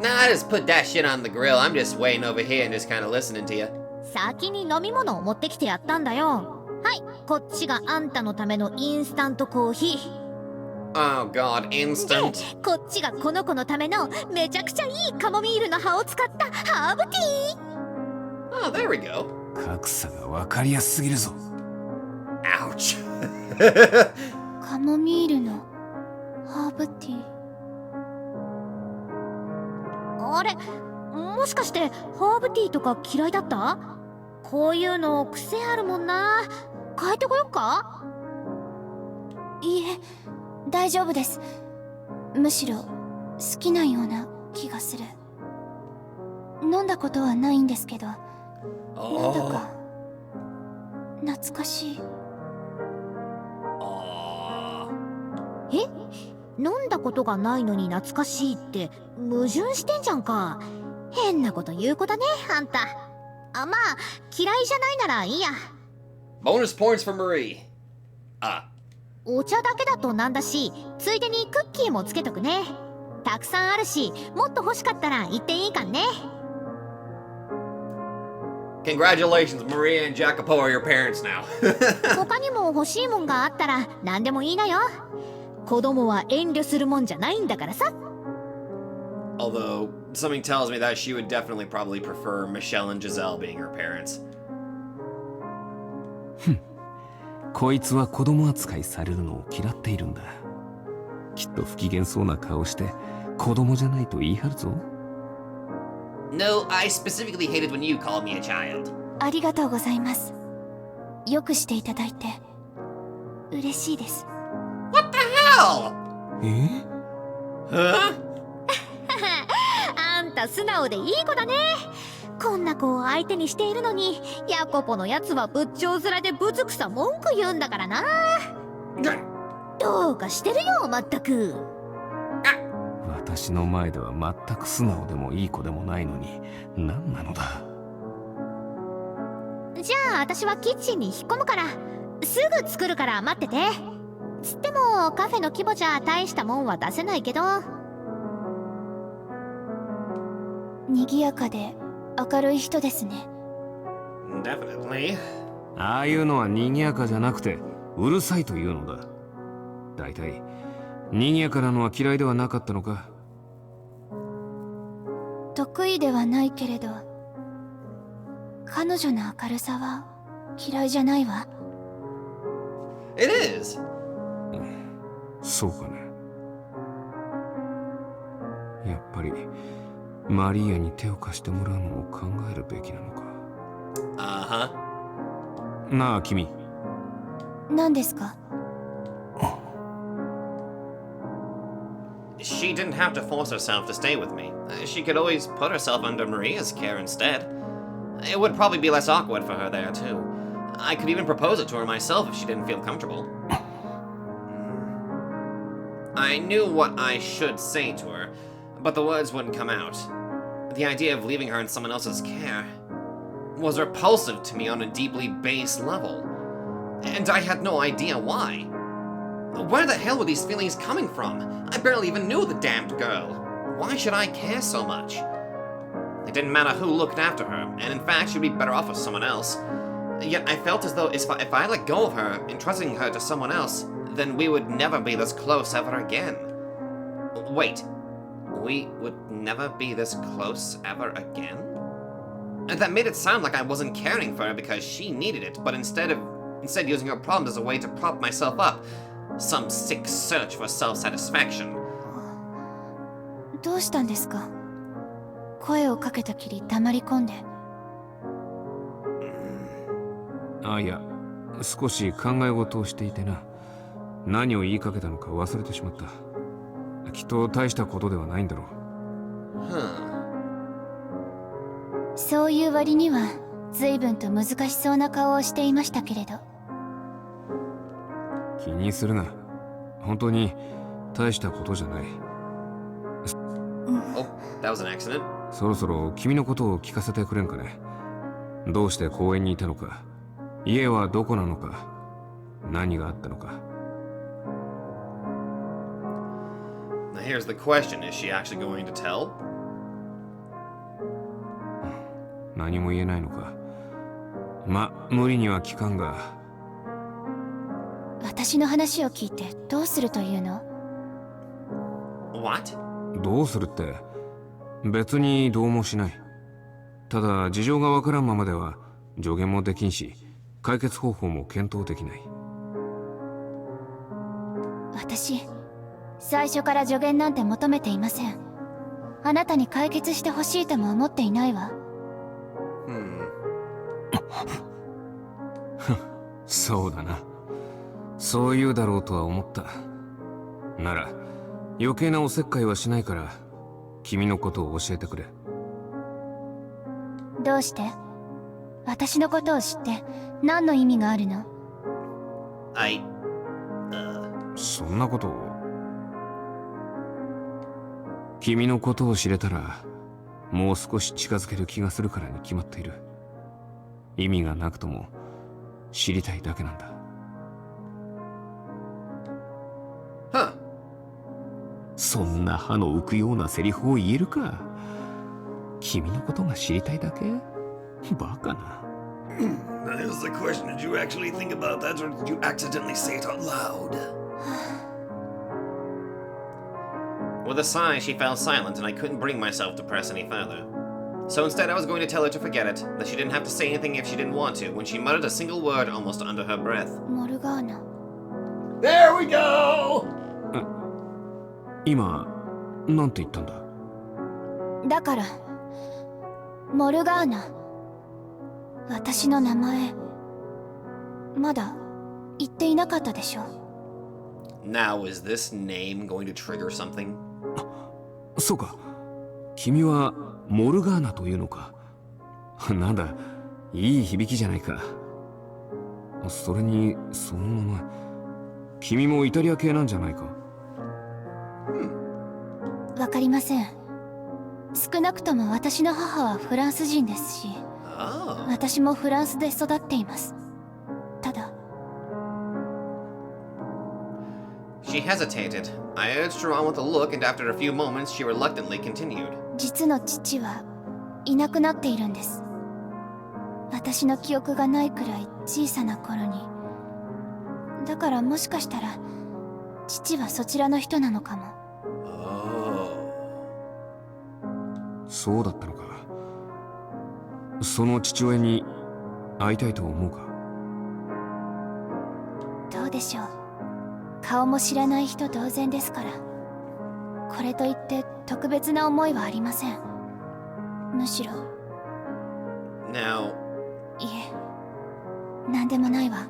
Nah, I just put that shit on the grill. I'm just waiting over here and just kind of listening to you.
先に飲み物を持ってきてやったんだよ。はい、こっちがあんたのためのインスタントコーヒー。
Oh god,
で
instant.
こっちがこの子のためのめちゃくちゃいいカモミールの葉を使ったハーブティー。
Oh, there we go.
格差が分かりやすすぎるぞ。
Ouch.
カモミールのハーブティー。
あれ、もしかしてハーブティーとか嫌いだった？こういうの癖あるもんな。変えてこよっか？
いいえ、大丈夫です。むしろ好きなような気がする。飲んだことはないんですけど、なんだ
Oh.
か懐かしい。
Oh.
え？飲んだことがないのに懐かしいって矛盾してんじゃんか。変なこと言う子だね、あんた。あ、まあ嫌いじゃないならいいや。
Bonus points for Marie. Ah.
お茶だけだとなんだし、ついでにクッキーもつけとくね。たくさんあるし、もっと欲しかったら言っていいかんね。
Congratulations, Marie and Jacopo are your parents now.
他にも欲しいもんがあったら何でもいいなよ。子供は遠慮するもんじゃないんだからさ。
Although, something tells me that she would definitely probably prefer Michelle and Giselle being her parents.
こいつは子供扱いされるのを嫌っているんだ。きっと不機嫌そうな顔して子供じゃないと言い張るぞ。
No, I specifically hated when you called me a child.
ありがとうございます。よくしていただいて嬉しいです。
What the hell?
え？
Huh?
あんた素直でいい子だね。こんな子を相手にしているのに、ヤコポのやつは仏頂面でぶつくさ文句言うんだからな。どうかしてるよ、まったく。
私の前では全く素直でもいい子でもないのに何なのだ。
じゃあ私はキッチンに引っ込むから、すぐ作るから待ってて。つってもカフェの規模じゃ大したもんは出せないけど。
賑やかで明るい人ですね。
Definitely.
ああいうのは賑やかじゃなくてうるさいというのだ。だいたい賑やかなのは嫌いではなかったのか。
得意ではないけれど、彼女の明るさは嫌いじゃないわ。
It is.
そうかね。やっぱりマリアに手を貸してもらうのを考えるべきなのか。
Uh-huh.
なあ君。
何ですか？
She didn't have to force herself to stay with me. She could always put herself under Maria's care instead. It would probably be less awkward for her there, too. I could even propose it to her myself if she didn't feel comfortable. I knew what I should say to her, but the words wouldn't come out. The idea of leaving her in someone else's care was repulsive to me on a deeply base level. And I had no idea why. Where the hell were these feelings coming from? I barely even knew the damned girl. Why should I care so much? It didn't matter who looked after her, and in fact she'd be better off with someone else. Yet I felt as though if I let go of her, entrusting her to someone else, then we would never be this close ever again. Wait, we would never be this close ever again? That made it sound like I wasn't caring for her because she needed it, but instead using her problems as a way to prop myself up. Some sick search for self-satisfaction.
どうしたんですか？声をかけたきり黙り込んで。
あ、いや、少し考え事をしていてな。何を言いかけたのか忘れてしまった。きっと大したことではないんだろう。
Huh.
そういう割には随分と難しそうな顔をしていましたけれど。
気にするな。本当に大したことじゃない。
Oh, that was an accident.
そろそろ君のことを聞かせてくれんかね。どうして公園にいたのか、家はどこなのか、何があったのか。
Now here's the question, is she actually going to tell?
何も言えないのか。ま、無理には聞かんが、
私の話を聞いてどうするというの？
What?
どうするって、別にどうもしない。ただ事情がわからんままでは助言もできんし、解決方法も検討できない。
私、最初から助言なんて求めていません。あなたに解決してほしいとも思っていないわ。
そうだな。そう言うだろうとは思った。なら余計なおせっかいはしないから、君のことを教えてくれ。
どうして？私のことを知って何の意味があるの？
そんなことを。君のことを知れたらもう少し近づける気がするからに決まっている。意味がなくとも知りたいだけなんだ。そんな歯の浮くようなセリフを言えるか。君のことが知りたいだけ？バカな。
That is the question. Did you actually think about that, or did you accidentally say it out loud? With a sigh, she fell silent, and I couldn't bring myself to press any further. So instead, I was going to tell her to forget it, that she didn't have to say anything if she didn't want to, when she muttered a single word almost under her breath.
モルガーナ。
There we go!
今なんて言ったんだ？
だから、モルガーナ。私の名前、まだ言っていなかったでしょ。
Now, is this name going to trigger something?
そうか。君はモルガーナというのか。なんだ、いい響きじゃないか。それにその名前、君もイタリア系なんじゃないか。
わかりません。少なくとも私の母はフランス人ですし、私もフランスで育っています。ただ。
She hesitated. I urged her on with a look, and after a few moments, she reluctantly continued.
実の父はいなくなっているんです。私の記憶がないくらい小さな頃に。だからもしかしたら父はそちらの人なのかも。
そうだったのか。その父親に会いたいと思うか？
どうでしょう。顔も知らない人同然ですから。これといって特別な思いはありません。むしろ。
Now,
いえ、なんでもないわ。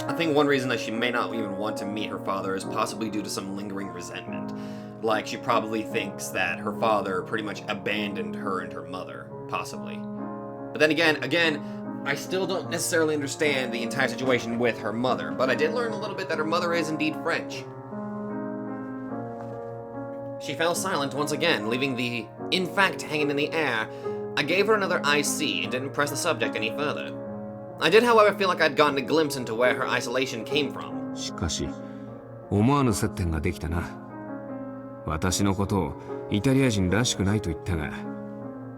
I think one reason that she may not even want to meet her father is possibly due to some lingering resentment. Like, she probably thinks that her father pretty much abandoned her and her mother, possibly. But then again, I still don't necessarily understand the entire situation with her mother, but I did learn a little bit that her mother is indeed French. She fell silent once again, leaving the "in fact" hanging in the air. I gave her another I see and didn't press the subject any further. I did, however, feel like I'd gotten a glimpse into where her isolation came from.
しかし、思わぬ接点ができたな。私のことをイタリア人らしくないと言ったが、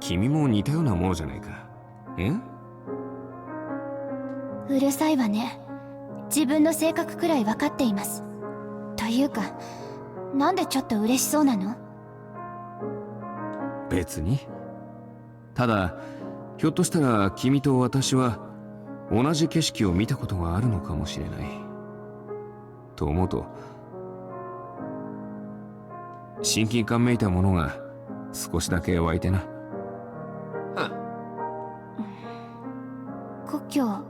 君も似たようなものじゃないか。
うるさいわね。自分の性格くらい分かっています。というか、なんでちょっと嬉しそうなの？
別に。ただ、ひょっとしたら君と私は同じ景色を見たことがあるのかもしれない。と思うと、親近感めいたものが少しだけ湧いてな。
故郷、好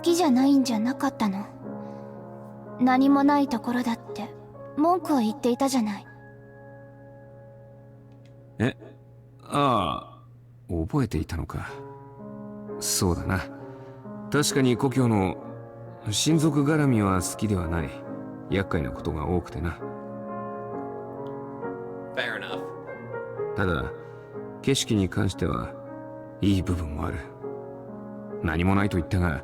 きじゃないんじゃなかったの？何もないところだって文句を言っていたじゃない。
ああ、覚えていたのか。そうだな。確かに故郷の親族絡みは好きではない。厄介なことが多くてな。
Fair enough.
ただ、景色に関してはいい部分もある。何もないと言ったが、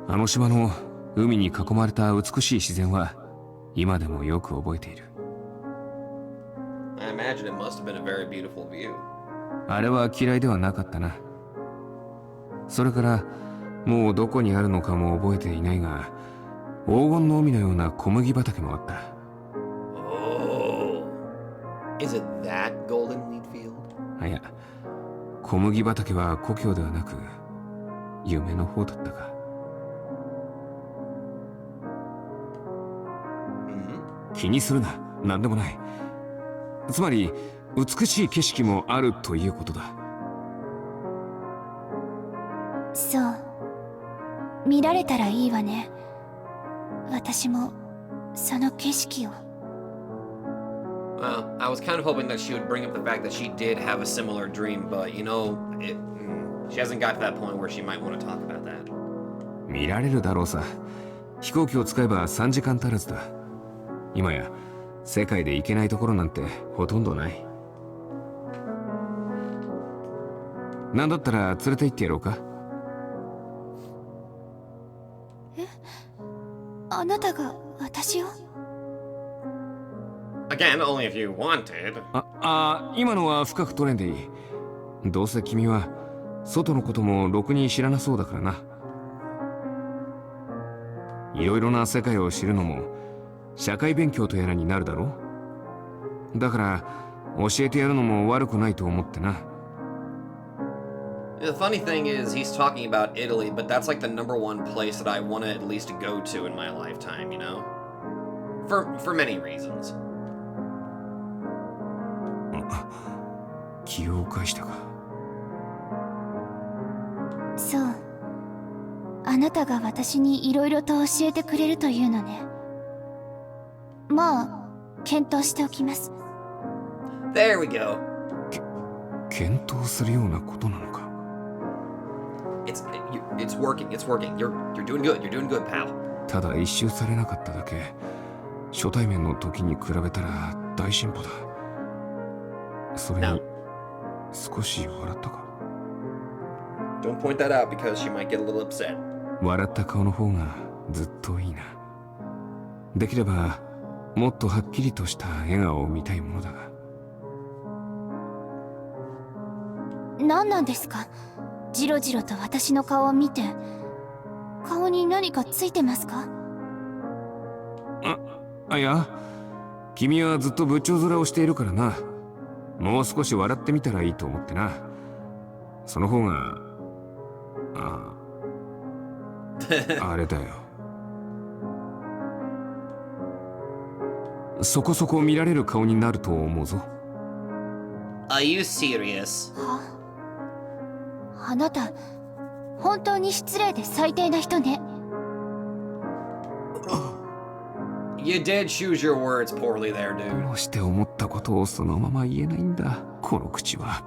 あの島の海に囲まれた美しい自然は今でもよく覚えている。
I imagine it must have been a very beautiful view.
あれは嫌いではなかったな。それからもうどこにあるのかも覚えていないが、黄金の海のような小麦畑もあった。
Oh. Is it that golden wheat field?
あ、いや、小麦畑は故郷ではなく夢の方だったか。気にするな、なんでもない。つまり美しい景色もあるということだ。
そう、見られたらいいわね。私もその景色を。
Well, I was kind of hoping that she would bring up the fact that she did have a similar dream, but you know, she hasn't got to that point where she might want to talk about that.
見られるだろうさ。飛行機を使えば3時間足らずだ。今や世界で行けないところなんてほとんどない。なんだったら連れて行ってやろうか。
え、あなたが私を？
Again, only if you wanted.
今のは深く取れんでいい。どうせ君は外のこともろくに知らなそうだからな。いろいろな世界を知るのも社会勉強とやらになるだろう。だから教えてやるのも悪くないと思ってな。
The funny thing is, he's talking about Italy, but that's like the #1 place that I want to at least go to in my lifetime, you know? For many reasons.
気を返したか。
そう、あなたが私にいろいろと教えてくれるというのね。まあ、検討しておきます。
There we go.
検討するようなことなのか。
It's working. It's working. You're doing good. You're doing good, pal.
ただ一周されなかっただけ。初対面の時に比べたら大進歩だ。それに少し笑ったか。
Don't point that out because she might get a little upset.
笑った顔の方がずっといいな。できればもっとはっきりとした笑顔を見たいものだが。
何なんですか？じろじろと私の顔を見て。顔に何かついてますか？
いや、君はずっと仏頂面をしているからな。もう少し笑ってみたらいいと思ってな。その方があれだよ。そこそこ見られる顔になると思うぞ。
Are you serious?
は？あなた、本当に失礼で最低な人ね。
You did choose your words poorly there, dude.
どうして思ったことをそのまま言えないんだ、この口は。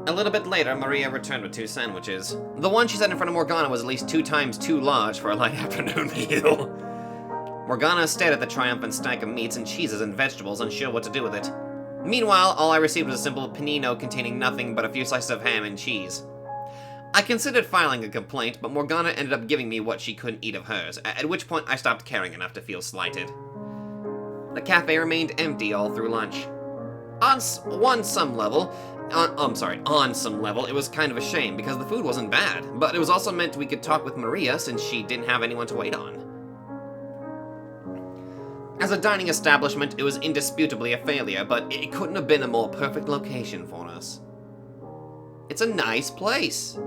A little bit later, Maria returned with 2 sandwiches. The one she set in front of Morgana was at least 2 times too large for a light afternoon meal. Morgana stared at the triumphant stack of meats and cheeses and vegetables, unsure what to do with it. Meanwhile, all I received was a simple panino containing nothing but a few slices of ham and cheese. I considered filing a complaint, but Morgana ended up giving me what she couldn't eat of hers, at which point I stopped caring enough to feel slighted. The cafe remained empty all through lunch. On some level, it was kind of a shame because the food wasn't bad, but it was also meant we could talk with Maria since she didn't have anyone to wait on. As a dining establishment, it was indisputably a failure, but it couldn't have been a more perfect location for us. It's a nice place.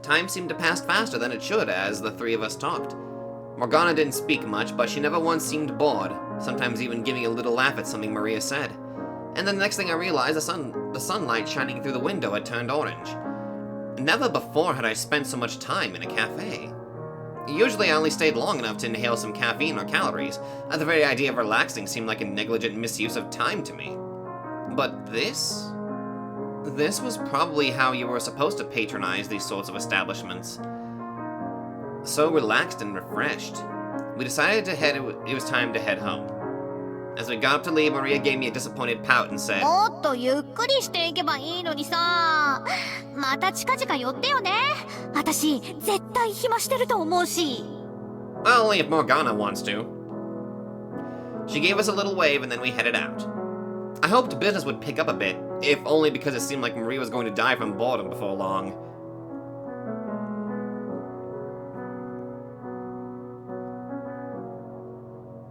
Time seemed to pass faster than it should as the 3 of us talked. Morgana didn't speak much, but she never once seemed bored, sometimes even giving a little laugh at something Maria said. And then the next thing I realized, the sunlight shining through the window had turned orange. Never before had I spent so much time in a cafe. Usually I only stayed long enough to inhale some caffeine or calories. The very idea of relaxing seemed like a negligent misuse of time to me. But this was probably how you were supposed to patronize these sorts of establishments. So relaxed and refreshed, we decided it was time to head home. As we got up to leave, Maria gave me a disappointed pout and said,
もっとゆっくりしていけばいいのにさ。また近々寄ってよね。私絶対暇してると思うし。
Well, only if Morgana wants to. She gave us a little wave and then we headed out. I hoped business would pick up a bit, if only because it seemed like Marie was going to die from boredom before long.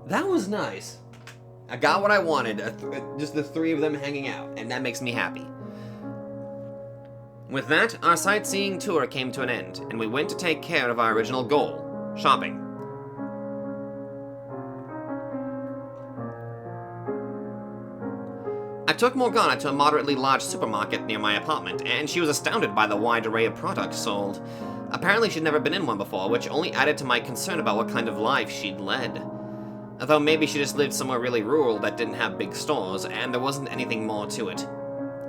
That was nice. I got what I wanted, just the three of them hanging out, and that makes me happy. With that, our sightseeing tour came to an end, and we went to take care of our original goal, shopping. I took Morgana to a moderately large supermarket near my apartment, and she was astounded by the wide array of products sold. Apparently she'd never been in one before, which only added to my concern about what kind of life she'd led. Although maybe she just lived somewhere really rural that didn't have big stores, and there wasn't anything more to it.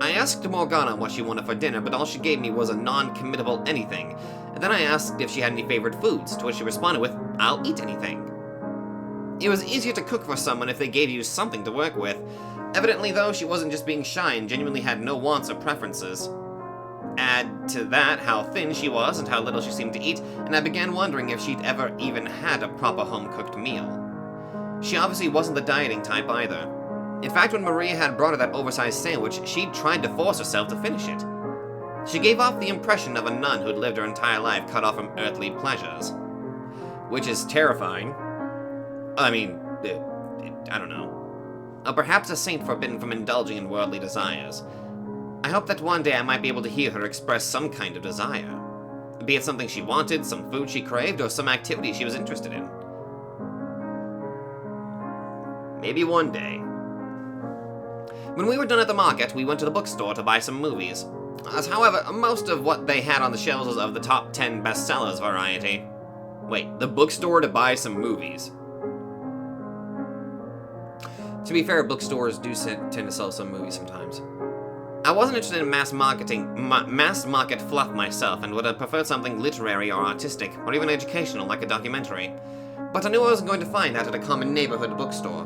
I asked Morgana what she wanted for dinner, but all she gave me was a non-committable anything, and then I asked if she had any favorite foods, to which she responded with, "I'll eat anything." It was easier to cook for someone if they gave you something to work with. Evidently, though, she wasn't just being shy and genuinely had no wants or preferences. Add to that how thin she was and how little she seemed to eat, and I began wondering if she'd ever even had a proper home-cooked meal. She obviously wasn't the dieting type either. In fact, when Maria had brought her that oversized sandwich, she'd tried to force herself to finish it. She gave off the impression of a nun who'd lived her entire life cut off from earthly pleasures. Which is terrifying. I mean, I don't know. Or perhaps a saint forbidden from indulging in worldly desires. I hope that one day I might be able to hear her express some kind of desire. Be it something she wanted, some food she craved, or some activity she was interested in. Maybe one day. When we were done at the market, we went to the bookstore to buy some movies. However, most of what they had on the shelves was of the top 10 bestsellers variety. Wait, the bookstore to buy some movies? To be fair, bookstores do tend to sell some movies sometimes. I wasn't interested in mass market fluff myself, and would have preferred something literary or artistic, or even educational like a documentary. But I knew I wasn't going to find that at a common neighborhood bookstore.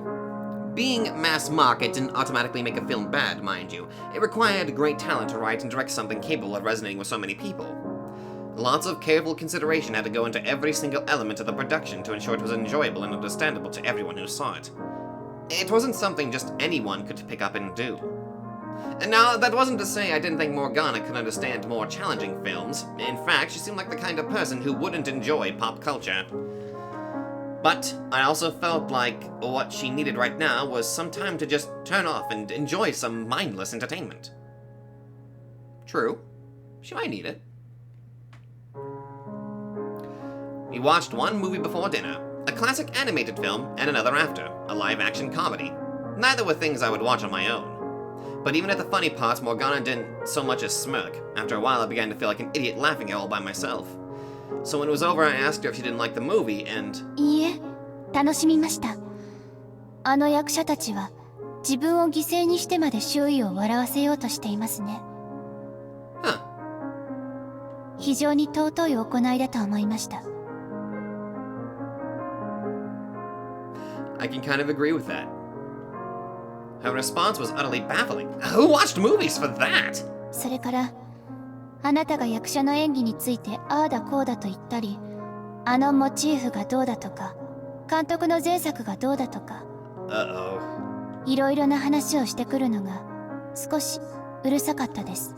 Being mass market didn't automatically make a film bad, mind you. It required great talent to write and direct something capable of resonating with so many people. Lots of careful consideration had to go into every single element of the production to ensure it was enjoyable and understandable to everyone who saw it. It wasn't something just anyone could pick up and do. And now, that wasn't to say I didn't think Morgana could understand more challenging films. In fact, she seemed like the kind of person who wouldn't enjoy pop culture. But I also felt like what she needed right now was some time to just turn off and enjoy some mindless entertainment. True. She might need it. We watched one movie before dinner, a classic animated film, and another after, a live-action comedy. Neither were things I would watch on my own. But even at the funny parts, Morgana didn't so much as smirk. After a while, I began to feel like an idiot laughing all by myself. So when it was over, I asked her if she didn't like the movie, and...
いいえ、楽しみました。あの役者たちは自分を犠牲にしてまで周囲を笑わせようとしていますね。
Huh.
非常に尊い行いだと思いました。
I can kind of agree with that. Her response was utterly baffling. Who watched movies for that?
それからあなたが役者の演技についてああだこうだと言ったり、あのモチーフがどうだとか、監督の前作がどうだとか、いろいろな話をしてくるのが少しうるさかったです。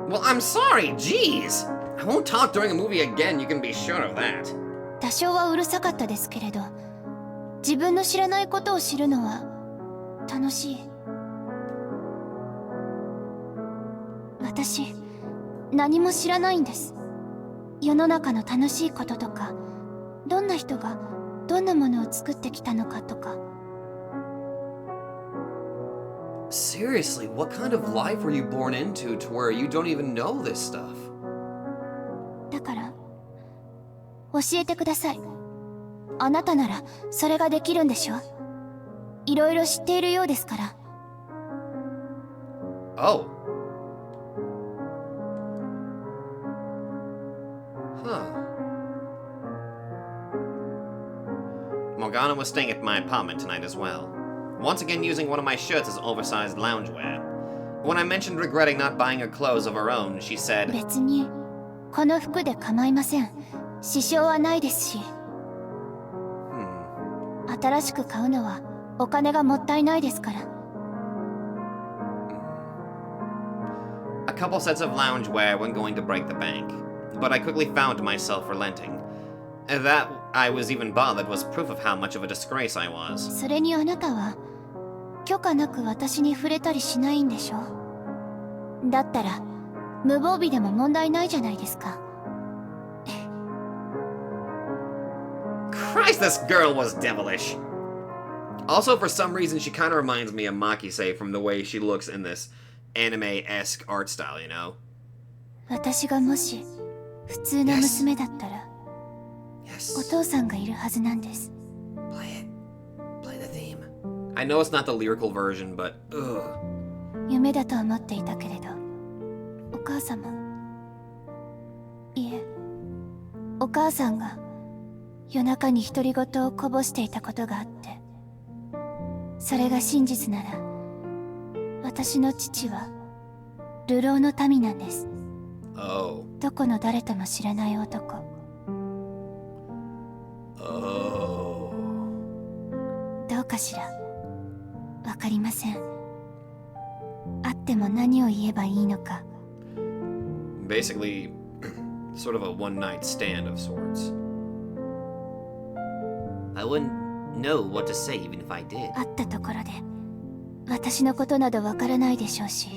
Well, I'm sorry, jeez. I won't talk during a movie again, you can be sure of that.
多少はうるさかったですけれど、自分の知らないことを知るのは楽しい。私、何も知らないんです。世の中の楽しいこととか、どんな人がどんなものを作ってきたのかとか。
Seriously, what kind of life were you born into to where you don't even know this stuff?
だから、教えてください。あなたならそれができるんでしょ？いろいろ知っているようですから。
Oh. Huh. Morgana was staying at my apartment tonight as well. Once again using one of my shirts as oversized loungewear. When I mentioned regretting not buying her clothes of her own, she said,
別にこの服で構いません。支障はないですし。新しく買うのはお金がもったいないですから。
A couple sets of loungewear when going to break the bank, but I quickly found myself relenting. That I was even bothered was proof of how much of a disgrace I was.
それにあなたは許可なく私に触れたりしないんでしょ。だったら無防備でも問題ないじゃないですか。
Christ, this girl was devilish. Also, for some reason, she kind of reminds me of Makise from the way she looks in this anime-esque art style, you know?
私がもし普通の娘だったら、お父さんがいるはずなんです。
Play it. Play the theme. I know it's not the lyrical version, but ugh.
夢だと思っていたけれど、お母様、いえ、お母さんが夜中に独り言をこぼしていたことがあって、それが真実なら、私の父は流浪の民なんです。
Oh.
どこの誰とも知らない男。
Oh.
どうかしら、わかりません。会っても何を言えばいいのか。
Basically, sort of a one-night stand of sorts. I wouldn't know what to say even if I did.
会ったところで私のことなどわからないでしょうし、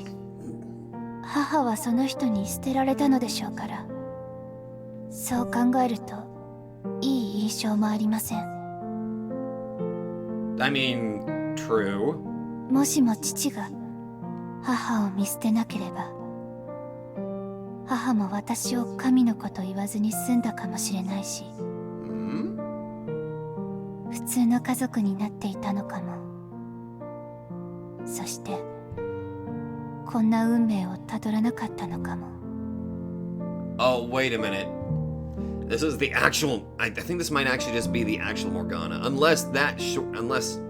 母はその人に捨てられたのでしょうから、そう考えるといい印象もありません。
I mean, true.
もしも父が母を見捨てなければ、母も私を神の子と言わずに済んだかもしれないし、普通の家族になっていたのかも。そしてこんな運命をたどらなかったのかも。
Oh, wait a minute. This is the actual... I think this might actually just be the actual Morgana. Unless that... Unless...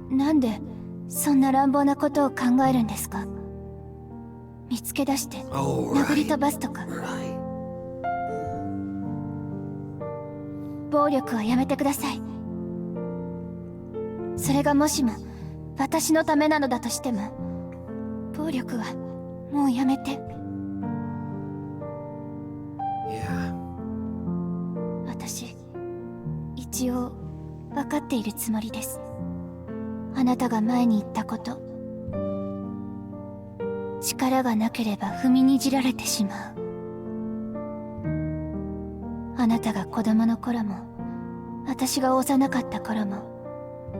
なんでそんな乱暴なことを考えるんですか。見つけ出して殴り飛ばすとか。暴力はやめてください。それがもしも私のためなのだとしても、暴力はもうやめて。私、一応分かっているつもりです。あなたが前に言ったこと。力がなければ踏みにじられてしまう。あなたが子供の頃も、私が幼かった頃も、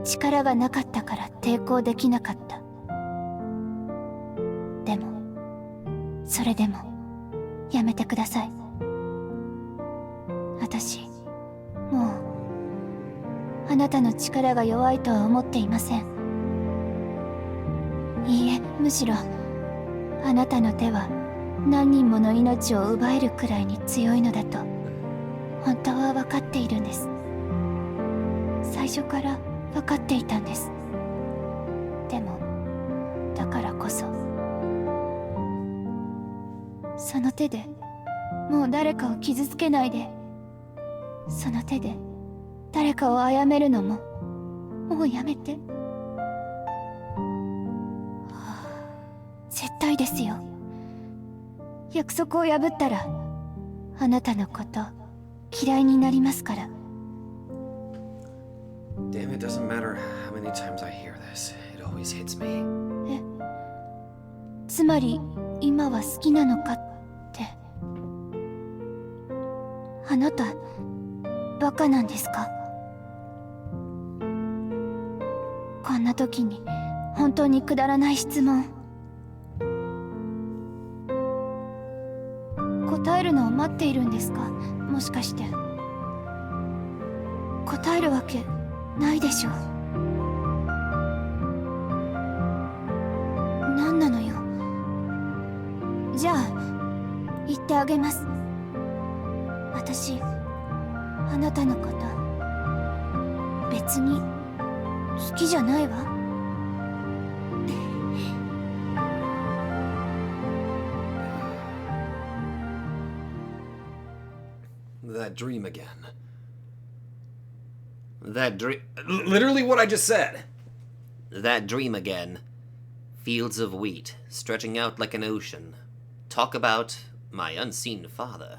力がなかったから抵抗できなかった。でも、それでも、やめてください。私、もう、あなたの力が弱いとは思っていません。いいえ、むしろ、あなたの手は何人もの命を奪えるくらいに強いのだと、本当は分かっているんです。最初から分かっていたんです。でも、だからこそ、その手でもう誰かを傷つけないで、その手で誰かを殺めるのももうやめて。絶対ですよ。約束を破ったらあなたのこと嫌いになりますから。
Damn, it doesn't matter how many times I hear this. It always hits me.
え、つまり今は好きなのかって。あなたバカなんですか。こんな時に本当にくだらない質問。答えるのを待っているんですか、もしかして。答えるわけないでしょう。何なのよ。じゃあ言ってあげます。私、あなたのこと別に好きじゃないわ。
That dream again. That dream... Literally what I just said. That dream again. Fields of wheat, stretching out like an ocean. Talk about my unseen father.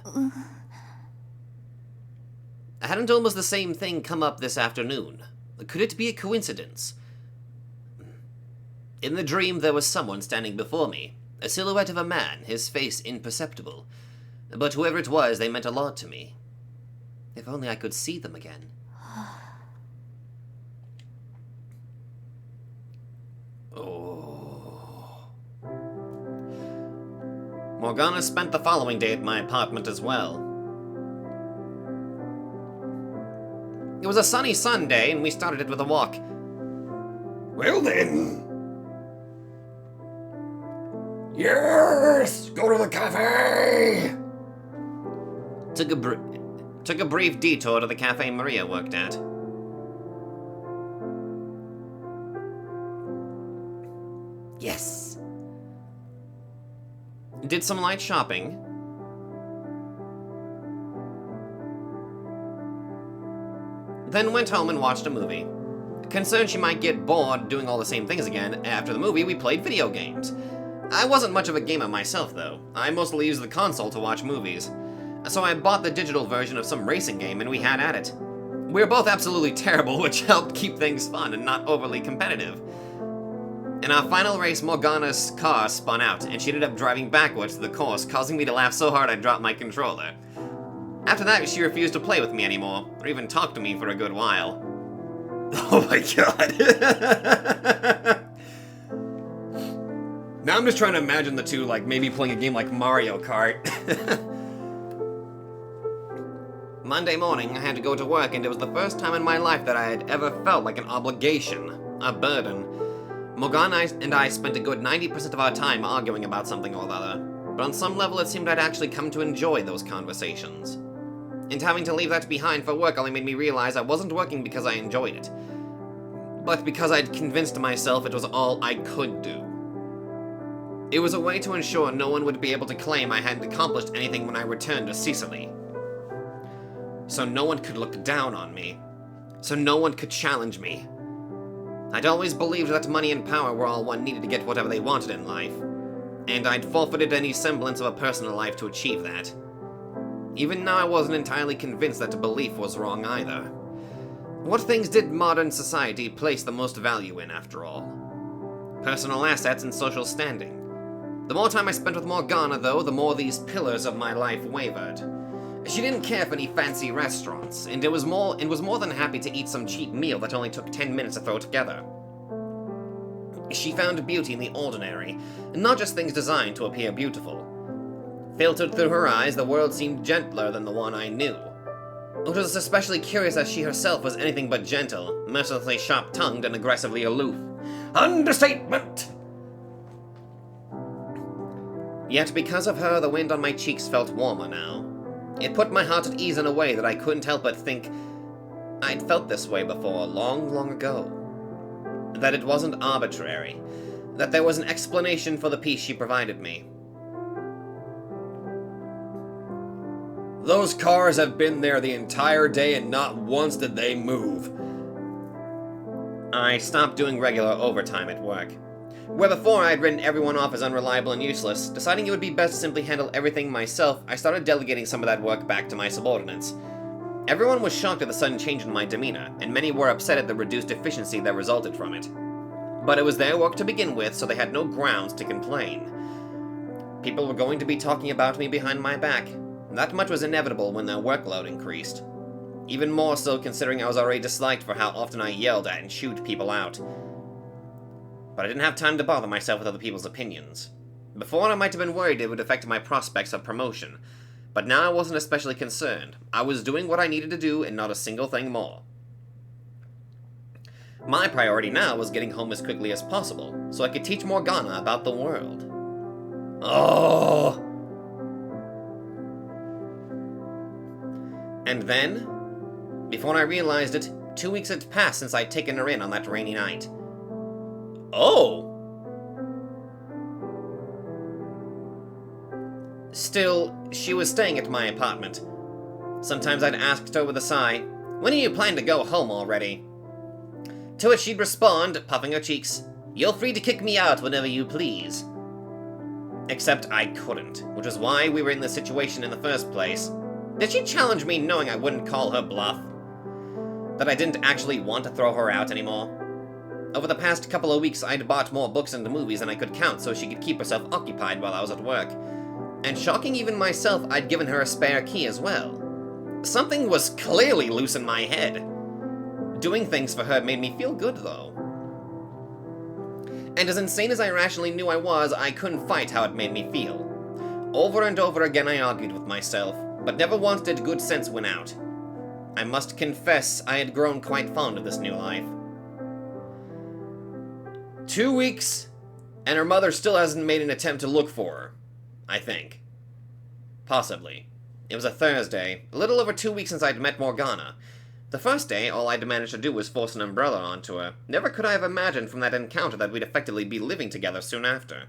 Hadn't almost the same thing come up this afternoon? Could it be a coincidence? In the dream, there was someone standing before me. A silhouette of a man, his face imperceptible. But whoever it was, they meant a lot to me. If only I could see them again. Oh. Morgana spent the following day at my apartment as well. It was a sunny Sunday, and we started it with a walk. Well then... Yes! Go to the cafe! Took a brief detour to the cafe Maria worked at. Yes. Did some light shopping. Then went home and watched a movie. Concerned she might get bored doing all the same things again, after the movie we played video games. I wasn't much of a gamer myself, though. I mostly used the console to watch movies. So I bought the digital version of some racing game and we had at it. We were both absolutely terrible, which helped keep things fun and not overly competitive. In our final race, Morgana's car spun out, and she ended up driving backwards to the course, causing me to laugh so hard I dropped my controller. After that, she refused to play with me anymore, or even talk to me for a good while. Oh my god. Now I'm just trying to imagine the two, like, maybe playing a game like Mario Kart. Monday morning, I had to go to work, and it was the first time in my life that I had ever felt like an obligation, a burden. Morgana and I spent a good 90% of our time arguing about something or other, but on some level it seemed I'd actually come to enjoy those conversations. And having to leave that behind for work only made me realize I wasn't working because I enjoyed it, but because I'd convinced myself it was all I could do. It was a way to ensure no one would be able to claim I hadn't accomplished anything when I returned to Sicily. So no one could look down on me. So no one could challenge me. I'd always believed that money and power were all one needed to get whatever they wanted in life, and I'd forfeited any semblance of a personal life to achieve that. Even now I wasn't entirely convinced that belief was wrong either. What things did modern society place the most value in, after all? Personal assets and social standing. The more time I spent with Morgana, though, the more these pillars of my life wavered. She didn't care for any fancy restaurants, and was more than happy to eat some cheap meal that only took 10 minutes to throw together. She found beauty in the ordinary, and not just things designed to appear beautiful. Filtered through her eyes, the world seemed gentler than the one I knew. It was especially curious as she herself was anything but gentle, mercilessly sharp-tongued and aggressively aloof. Understatement! Yet because of her, the wind on my cheeks felt warmer now. It put my heart at ease in a way that I couldn't help but think I'd felt this way before, long, long ago. That it wasn't arbitrary. That there was an explanation for the peace she provided me. Those cars have been there the entire day and not once did they move. I stopped doing regular overtime at work. Where before I had written everyone off as unreliable and useless, deciding it would be best to simply handle everything myself, I started delegating some of that work back to my subordinates. Everyone was shocked at the sudden change in my demeanor, and many were upset at the reduced efficiency that resulted from it. But it was their work to begin with, so they had no grounds to complain. People were going to be talking about me behind my back. That much was inevitable when their workload increased. Even more so considering I was already disliked for how often I yelled at and chewed people out. But I didn't have time to bother myself with other people's opinions. Before, I might have been worried it would affect my prospects of promotion, but now I wasn't especially concerned. I was doing what I needed to do and not a single thing more. My priority now was getting home as quickly as possible, so I could teach Morgana about the world. Oh! And then, before I realized it, 2 weeks had passed since I'd taken her in on that rainy night. Oh! Still, she was staying at my apartment. Sometimes I'd asked her with a sigh, When are you planning to go home already? To which she'd respond, puffing her cheeks, "You're free to kick me out whenever you please." Except I couldn't, which is why we were in this situation in the first place. Did she challenge me knowing I wouldn't call her bluff? That I didn't actually want to throw her out anymore? Over the past couple of weeks, I'd bought more books and movies than I could count so she could keep herself occupied while I was at work. And shocking even myself, I'd given her a spare key as well. Something was clearly loose in my head. Doing things for her made me feel good, though. And as insane as I rationally knew I was, I couldn't fight how it made me feel. Over and over again I argued with myself, but never once did good sense win out. I must confess I had grown quite fond of this new life. 2 weeks, and her mother still hasn't made an attempt to look for her. I think. Possibly. It was a Thursday, a little over 2 weeks since I'd met Morgana. The first day, all I'd managed to do was force an umbrella onto her. Never could I have imagined from that encounter that we'd effectively be living together soon after.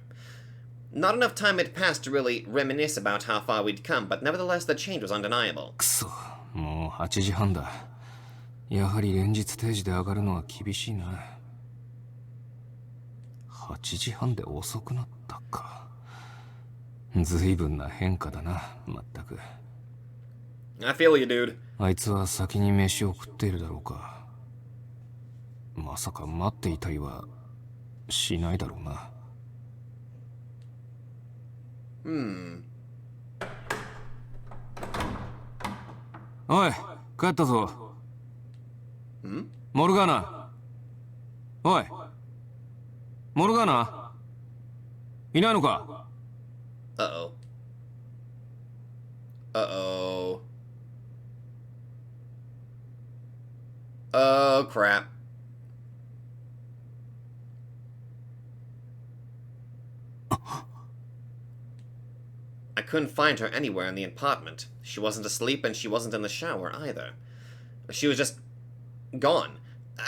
Not enough time had passed to really reminisce about how far we'd come, but nevertheless the change was undeniable.
くそ、もう8時半だ。やはり連日定時で上がるのは厳しいな。8時半で遅くなったか。随分な変化だな、まったく。
I feel you, dude.
あいつは先に飯を食っているだろうか。まさか待っていたりはしないだろうな。おい、帰ったぞ。モルガーナ。おい、モルガーナ。いないのか？
Uh-oh. Uh-oh. Oh, crap. I couldn't find her anywhere in the apartment. She wasn't asleep and she wasn't in the shower either. She was just gone,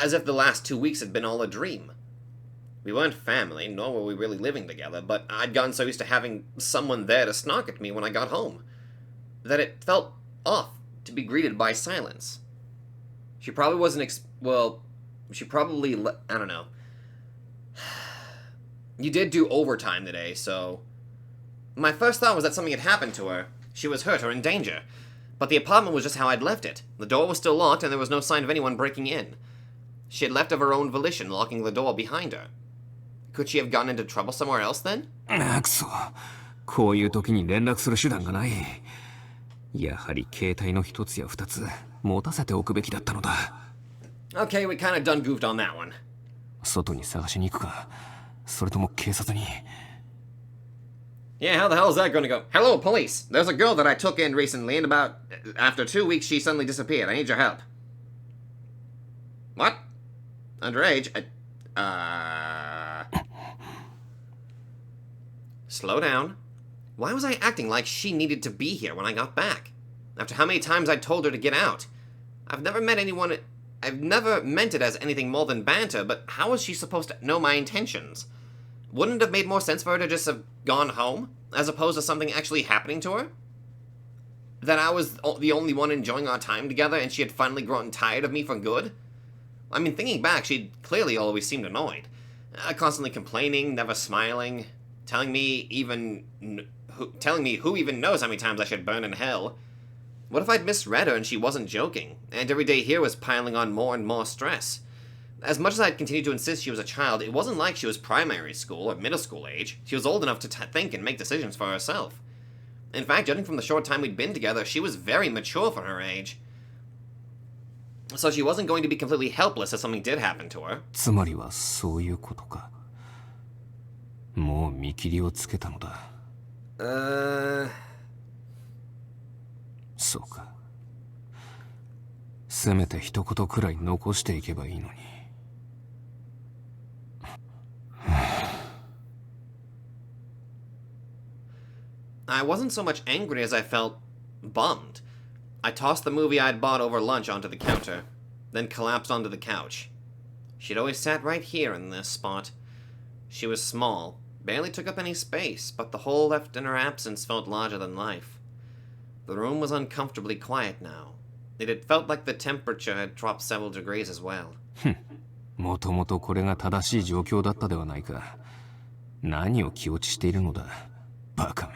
as if the last 2 weeks had been all a dream. We weren't family, nor were we really living together, but I'd gotten so used to having someone there to snark at me when I got home, that it felt off to be greeted by silence. She probably wasn't she probably, I don't know. You did do overtime today, so... My first thought was that something had happened to her. She was hurt or in danger. But the apartment was just how I'd left it. The door was still locked and there was no sign of anyone breaking in. She had left of her own volition, locking the door behind her. Could she have gotten into trouble somewhere else then?
くそ、こういう時に連絡する手段がない。やはり携帯の一つや二つ持たせておくべきだったのだ。
Okay, we kinda done goofed on that one.
外に探しに行くか、それとも警察に。
Yeah, how the hell is that gonna go? Hello, police! There's a girl that I took in recently, and after 2 weeks she suddenly disappeared. I need your help. What? Underage? Slow down. Why was I acting like she needed to be here when I got back? After how many times I told her to get out? I've never meant it as anything more than banter, but how was she supposed to know my intentions? Wouldn't it have made more sense for her to just have gone home, as opposed to something actually happening to her? That I was the only one enjoying our time together and she had finally grown tired of me for good? I mean, thinking back, she'd clearly always seemed annoyed. Constantly complaining, never smiling, telling me who even knows how many times I should burn in hell. What if I'd misread her and she wasn't joking, and every day here was piling on more and more stress? As much as I'd continued to insist she was a child, it wasn't like she was primary school or middle school age. She was old enough to think and make decisions for herself. In fact, judging from the short time we'd been together, she was very mature for her age. So she wasn't going to be completely helpless if something did happen to her.
つまりはそういうことか。もう見切りをつけたのだ。そうか。せめて一言くらい残していけばいいのに。
I wasn't so much angry as I felt bummed. I tossed the movie I'd bought over lunch onto the counter, then collapsed onto the couch. She'd always sat right here in this spot. She was small, barely took up any space, but the hole left in her absence felt larger than life. The room was uncomfortably quiet now, It felt like the temperature had dropped several degrees as well.
もともとこれが正しい状況だったではないか。何を気落ちしているのだ、バカめ。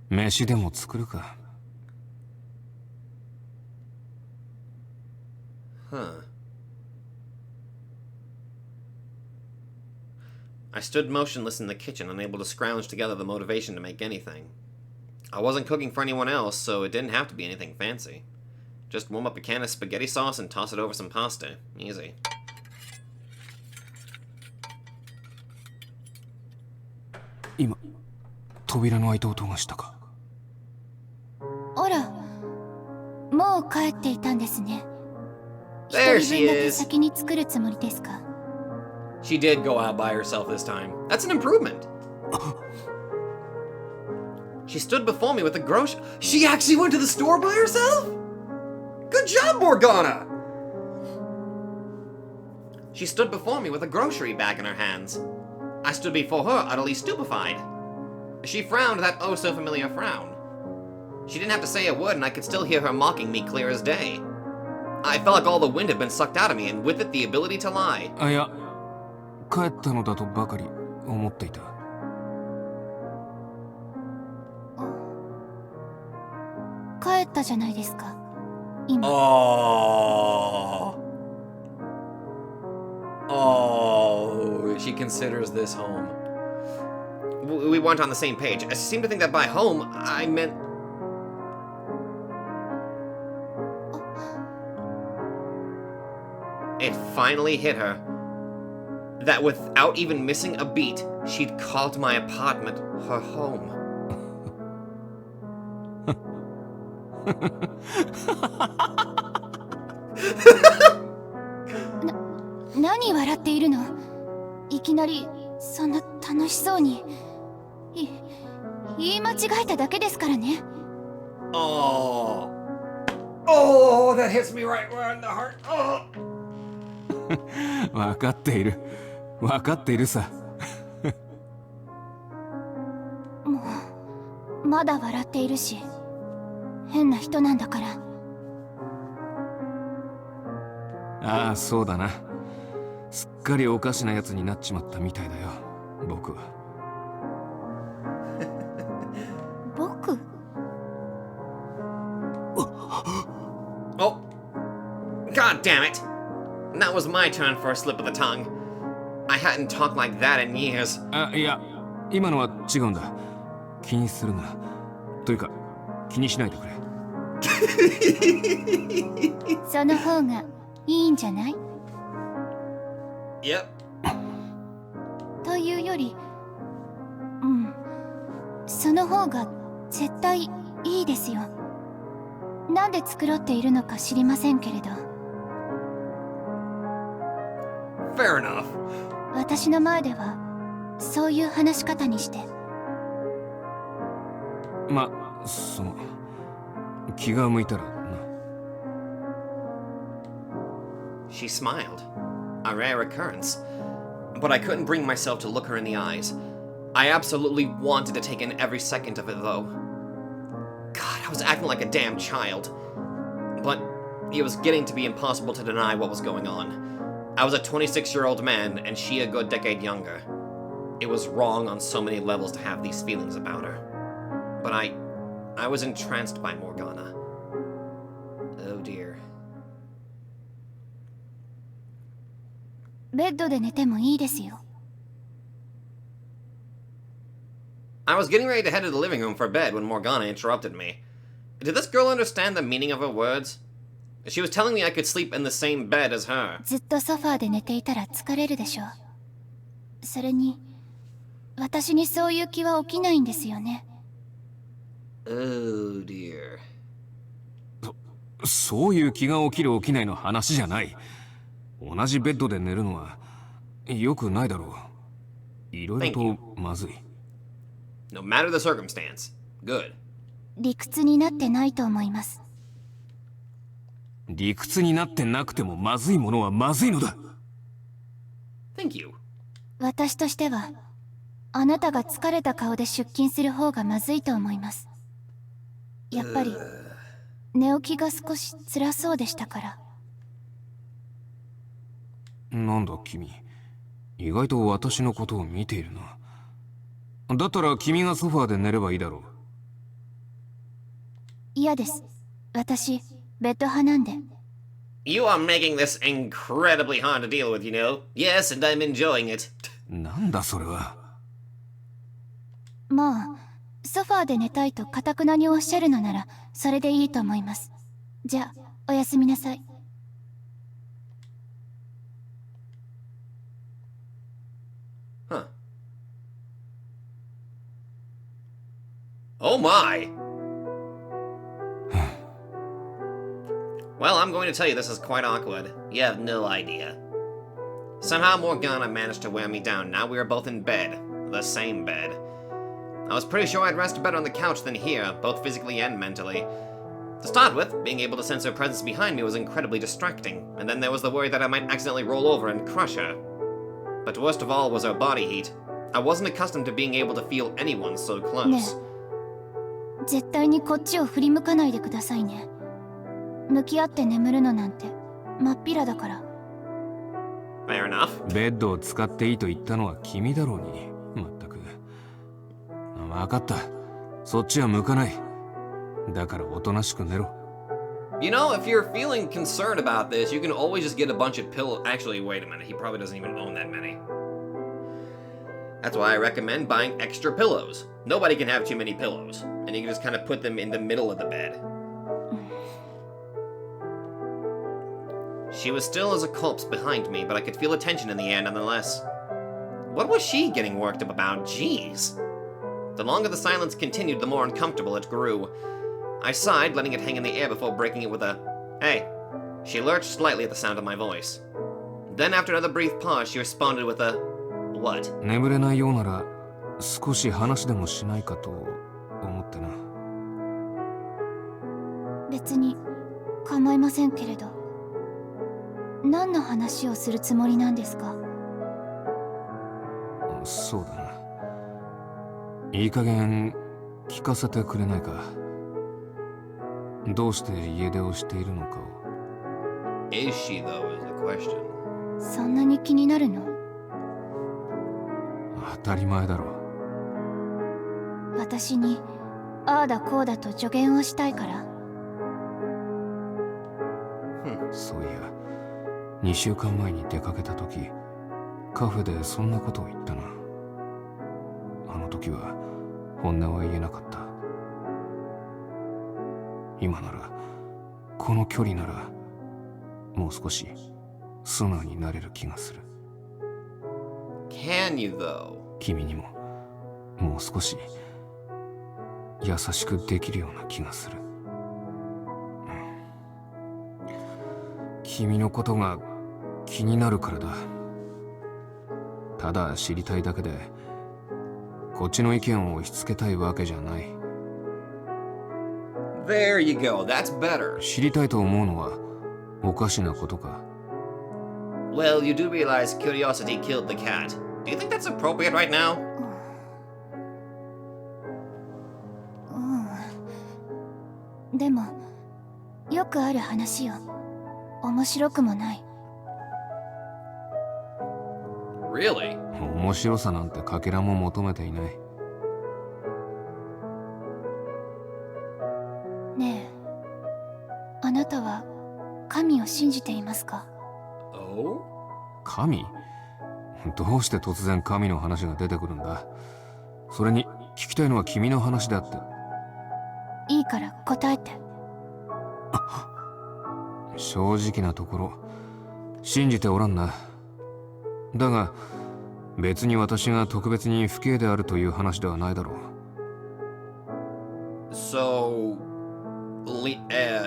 飯でも作るか。
Huh. I stood motionless in the kitchen, unable to scrounge together the motivation to make anything. I wasn't cooking for anyone else, so it didn't have to be anything fancy. Just warm up a can of spaghetti sauce and toss it over some pasta. Easy.
今、扉の開いた音がしたか。
あら、もう帰っていたんですね。
There
一人
she
分だけ
is.
先に作るつもりですか。
She did go out by herself this time. That's an improvement. She stood before me with a grocery. She actually went to the store by herself? Good job, Morgana! She stood before me with a grocery bag in her hands. I stood before her, utterly stupefied. She frowned that oh so familiar frown. She didn't have to say a word, and I could still hear her mocking me clear as day. I felt like all the wind had been sucked out of me, and with it the ability to lie.
あ、いや、帰ったのだとばかり思っていた。
帰ったじゃないですか。今。
Oh, she considers this home. We weren't on the same page. I seem to think that by home, I meant... It finally hit her that without even missing a beat, she'd called my apartment her home.
何笑っているの？いきなりそんな楽しそうに。言い間違えただけですからね。
Oh. Oh, that hits me right in the heart. Oh.
わかっている。わかっているさ。
もうまだ笑っているし、変な人なんだから。
ああ、そうだな。すっかりおかしなやつになっちまったみたいだよ、僕は。
僕？
Oh. God damn it. That was my turn for a slip of the tongue. I hadn't talked like that in years.
あ、いや、今のは違うんだ。気にするな。というか、気にしないでくれ。
その方がいいんじゃない？
Yep.
というより、その方が絶対いいですよ。なんで繕っているのか知りませんけれど。
Fair enough.
私の前ではそういう話し方にして。
ま、気が向いたらな。
She smiled. A rare occurrence. But I couldn't bring myself to look her in the eyes. I absolutely wanted to take in every second of it, though. God, I was acting like a damn child. But it was getting to be impossible to deny what was going on. I was a 26-year-old man, and she a good decade younger. It was wrong on so many levels to have these feelings about her. But I was entranced by Morgana. Oh dear.
ベッドで寝てもいいですよ。
I was getting ready to head to the living room for bed when Morgana interrupted me. Did this girl understand the meaning of her words? She was telling me I could sleep in the same bed as her.
ずっとソファーで寝ていたら疲れるでしょう。それに、私にそういう気は起きないんですよね。
Oh dear.
そういう気が起きる起きないの話じゃない。同じベッドで寝るのは良くないだろう。いろいろとまずい。
No matter the circumstance. Good.
理屈になってないと思います。
理屈になってなくてもまずいものはまずいのだ。
Thank you.
私としてはあなたが疲れた顔で出勤する方がまずいと思います。やっぱり寝起きが少し辛そうでしたから。
なんだ君、意外と私のことを見ているな。だったら君がソファーで寝ればいいだろう。
嫌です。私ベッド派なんで。
You are making this incredibly hard to deal with, you know. Yes, and I'm enjoying it.
なんだそれは。
まあソファーで寝たいと堅くなにおっしゃるのならそれでいいと思います。じゃあおやすみなさい。
Huh. Oh my! Well, I'm going to tell you this is quite awkward. You have no idea. Somehow Morgana managed to wear me down. Now we are both in bed. The same bed. I was pretty sure I'd rest better on the couch than here, both physically and mentally. To start with, being able to sense her presence behind me was incredibly distracting, and then there was the worry that I might accidentally roll over and crush her. But worst of all was her body heat. I wasn't accustomed to being able to feel anyone so close.
ねえ、絶対にこっちを振り向かないでくださいね。向き合って眠るのなんて真っ平だから。
Fair enough.
ベッドを使っていいと言ったのは君だろうに。まったく。分かった。そっちは向かない。だからおとなしく寝ろ。
You know, if you're feeling concerned about this, you can always just get a bunch of pillows. Actually, wait a minute. He probably doesn't even own that many. That's why I recommend buying extra pillows. Nobody can have too many pillows. And you can just kind of put them in the middle of the bed. She was still as a corpse behind me, but I could feel the tension in the air nonetheless. What was she getting worked up about? Jeez. The longer the silence continued, the more uncomfortable it grew. I sighed, letting it hang in the air before breaking it with a, "Hey." She lurched slightly at the sound of my voice. Then, after another brief pause, she responded with a, "What?"
眠れないようなら少し話でもしないかと思ってな。
別に構いませんけれど。何の話をするつもりなんですか？
そうだな。いい加減聞かせてくれないか。どうして家出をしているのかを。
Is she, though, is the question.
そんなに気になるの？
当たり前だろ。
私にああだこうだと助言をしたいから？
そういや、2週間前に出かけた時、カフェでそんなことを言ったな。あの時は本音は言えなかった。今なら、この距離なら、もう少し素直になれる気がする。
Can you, though?
君にも、もう少し優しくできるような気がする。君のことが気になるからだ。ただ知りたいだけで、こっちの意見を押し付けたいわけじゃない。
There you go, that's better.
知りたいと思うのはおかしなことか。
Well, you do realize curiosity killed the cat. Do you think that's appropriate right now?
でもよくある話よ。面白くもない。
Really?
面白さなんてかけらも求めていない。
ねえ、あなたは神を信じていますか？
Oh?
神？どうして突然神の話が出てくるんだ。それに聞きたいのは君の話であって。
いいから答えて。
正直なところ信じておらんな。だが別に私が特別に不敬であるという話ではないだろう。
So,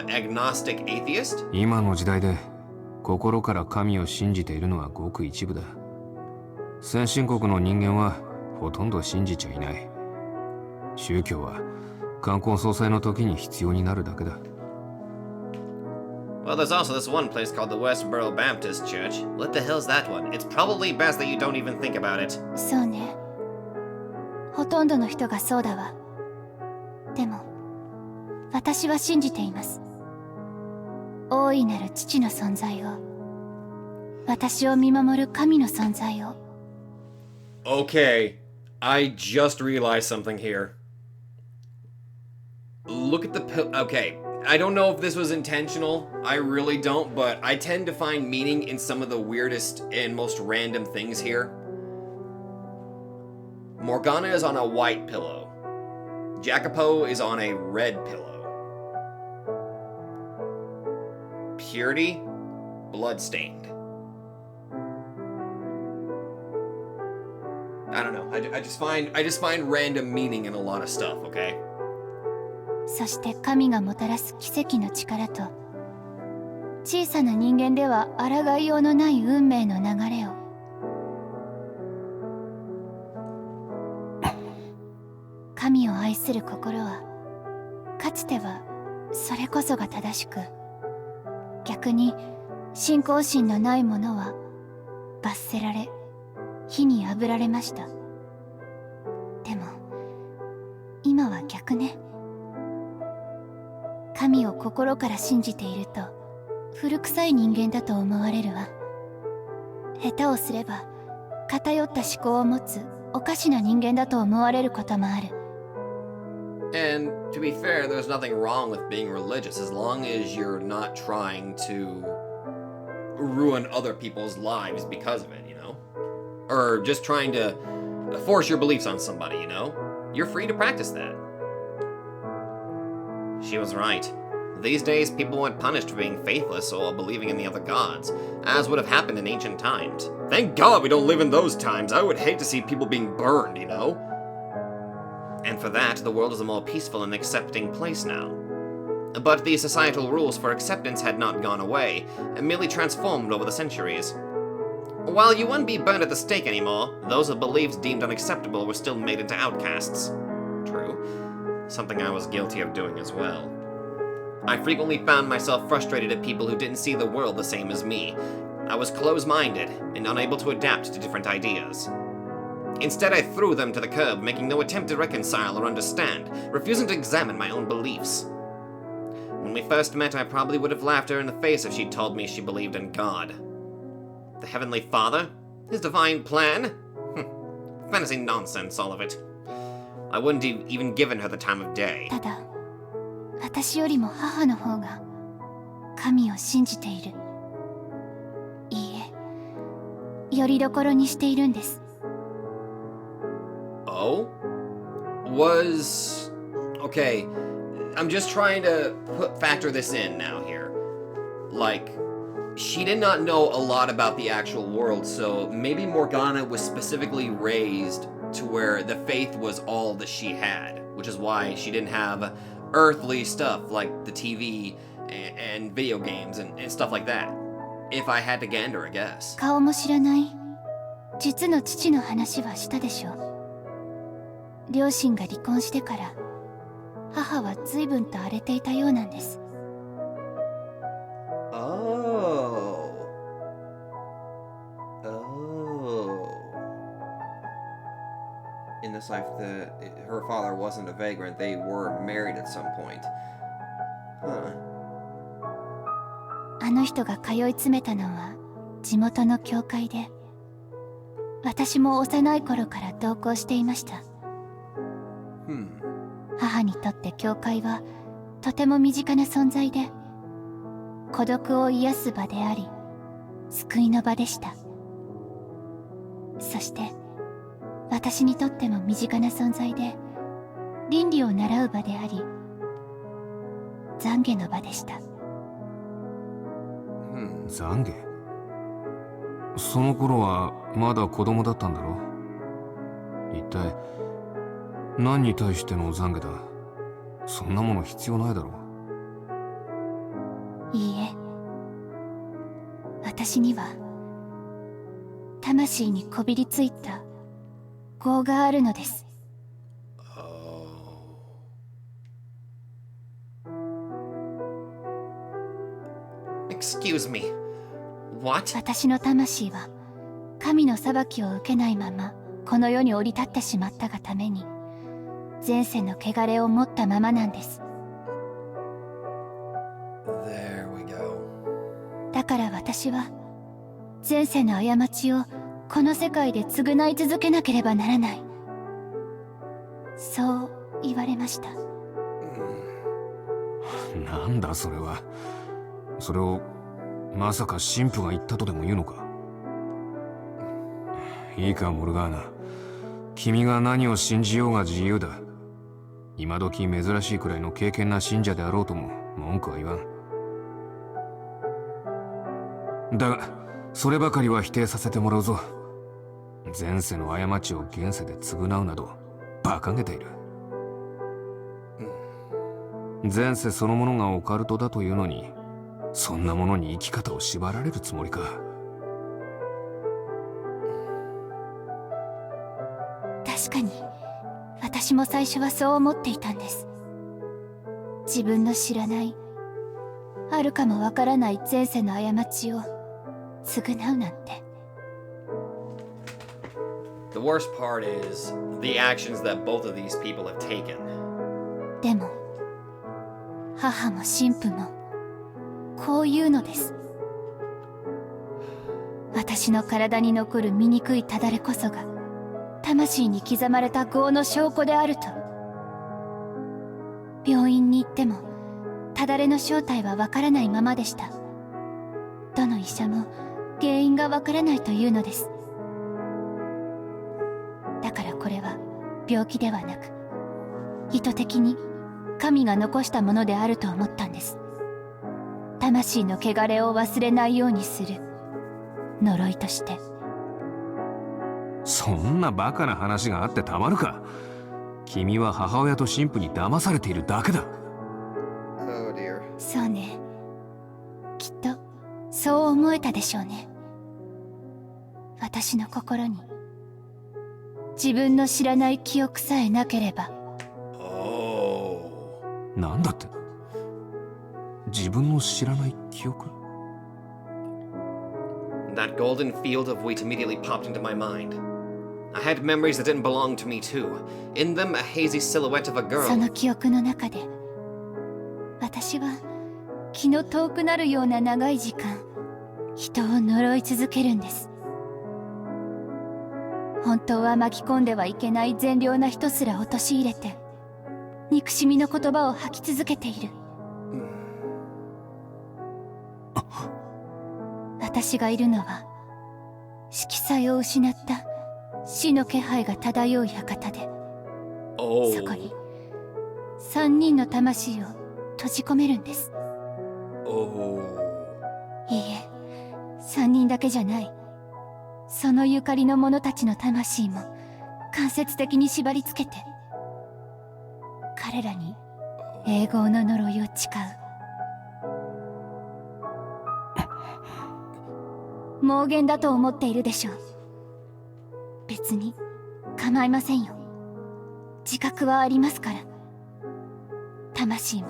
agnostic atheist?
今の時代で心から神を信じているのはごく一部だ。先進国の人間はほとんど信じちゃいない。宗教は冠婚葬祭の時に必要になるだけだ。
Well, there's also this one place called the Westboro Baptist Church. What the hell's that one? It's probably best that you don't even think about it.
そうね。ほとんどの人がそうだわ。でも私は信じています。大いなる父の存在を、私を見守る神の存在を。
Okay, I just realized something here. Look at the okay, I don't know if this was intentional. I really don't, but I tend to find meaning in some of the weirdest and most random things here. Morgana is on a white pillow. Jacopo is on a red pillow. Purity, bloodstained. I don't know. I just find random meaning in a lot of stuff, okay?
そして神がもたらす奇跡の力と、小さな人間では抗いようのない運命の流れを。神を愛する心は、かつてはそれこそが正しく、逆に信仰心のないものは罰せられ、火に炙られました。でも今は逆ね。神を心から信じていると古臭い人間だと思われるわ。下手をすれば偏った思考を持つおかしな人間だと思われることもある。
And to be fair, there's nothing wrong with being religious as long as you're not trying to ruin other people's lives because of it, you know? Or just trying to force your beliefs on somebody, you know? You're free to practice that. She was right. These days, people weren't punished for being faithless or believing in the other gods, as would have happened in ancient times. Thank God we don't live in those times. I would hate to see people being burned, you know? And for that, the world is a more peaceful and accepting place now. But the societal rules for acceptance had not gone away, and merely transformed over the centuries. While you wouldn't be burned at the stake anymore, those with beliefs deemed unacceptable were still made into outcasts. True. Something I was guilty of doing as well. I frequently found myself frustrated at people who didn't see the world the same as me. I was close-minded and unable to adapt to different ideas. Instead, I threw them to the curb, making no attempt to reconcile or understand, refusing to examine my own beliefs. When we first met, I probably would have laughed her in the face if she'd told me she believed in God. The Heavenly Father? His divine plan? Fantasy nonsense, all of it. I wouldn't have even given her the time of day.
ただ、私よりも母の方が神を信じている。いいえ、拠り所にしているんです。
Oh? Was... Okay, I'm just trying to factor this in now here. Like, she did not know a lot about the actual world, so maybe Morgana was specifically raised to where the faith was all that she had, which is why she didn't have earthly stuff like the TV and video games and stuff like that. If I had to gander, I guess.
顔も知らない実の父の話はしたでしょ。両親が離婚してから母は随分と荒れていたようなんです。
Oh. In this life, her father wasn't a vagrant. They were married at some point. Huh.
あの人が通い詰めたのは地元の教会で、私も幼い頃から同行していました。母にとって教会はとても身近な存在で、孤独を癒す場であり、救いの場でした。そして私にとっても身近な存在で、倫理を習う場であり、懺悔の場でした。
懺悔？その頃はまだ子供だったんだろ？一体何に対しての懺悔だ？そんなもの必要ないだろ
う。いいえ、私には魂にこびりついた業があるのです。
Excuse me. What?
私の魂は神の裁きを受けないままこの世に降り立ってしまったがために前世の汚れを持ったままなんです。
There we go.
だから私は前世の過ちをこの世界で償い続けなければならない、そう言われました。
なんだそれは。それをまさか神父が言ったとでも言うのか。いいかモルガーナ、君が何を信じようが自由だ。今時珍しいくらいの敬虔な信者であろうとも文句は言わん。だがそればかりは否定させてもらうぞ。前世の過ちを現世で償うなど馬鹿げている。前世そのものがオカルトだというのに、そんなものに生き方を縛られるつもりか。
確かに私も最初はそう思っていたんです。自分の知らないあるかもわからない前世の過ちを償うなんて。
The worst part is the actions that both of these people have taken.
でも母も神父もこう言うのです。私の体に残る醜いただれこそが魂に刻まれた業の証拠であると。病院に行ってもただれの正体はわからないままでした。どの医者も原因がわからないというのです。だからこれは病気ではなく意図的に神が残したものであると思ったんです。魂の汚れを忘れないようにする呪いとして。
そんなバカな話があってたまるか。君は母親と神父に騙されているだけだ。
Oh dear.
そうね、きっとそう思えたでしょうね。私の心に自分の知らない記憶さえなければ。
なんだって。自分の知らない記憶。
That golden field of wheat immediately popped into my mind. I had memories that didn't belong to me too. In them, a hazy silhouette of a
そ
girl.
の記憶の中で私は気の遠くなるような長い時間人を呪い続けるんです。本当は巻き込んではいけない善良な人すら陥れて憎しみの言葉を吐き続けている。私がいるのは色彩を失った死の気配が漂う館で、
Oh.
そこに3人の魂を閉じ込めるんです。
Oh.
いいえ、3人だけじゃない。そのゆかりの者たちの魂も間接的に縛り付けて彼らに永劫の呪いを誓う。妄言だと思っているでしょう。別に構いませんよ。自覚はありますから。魂も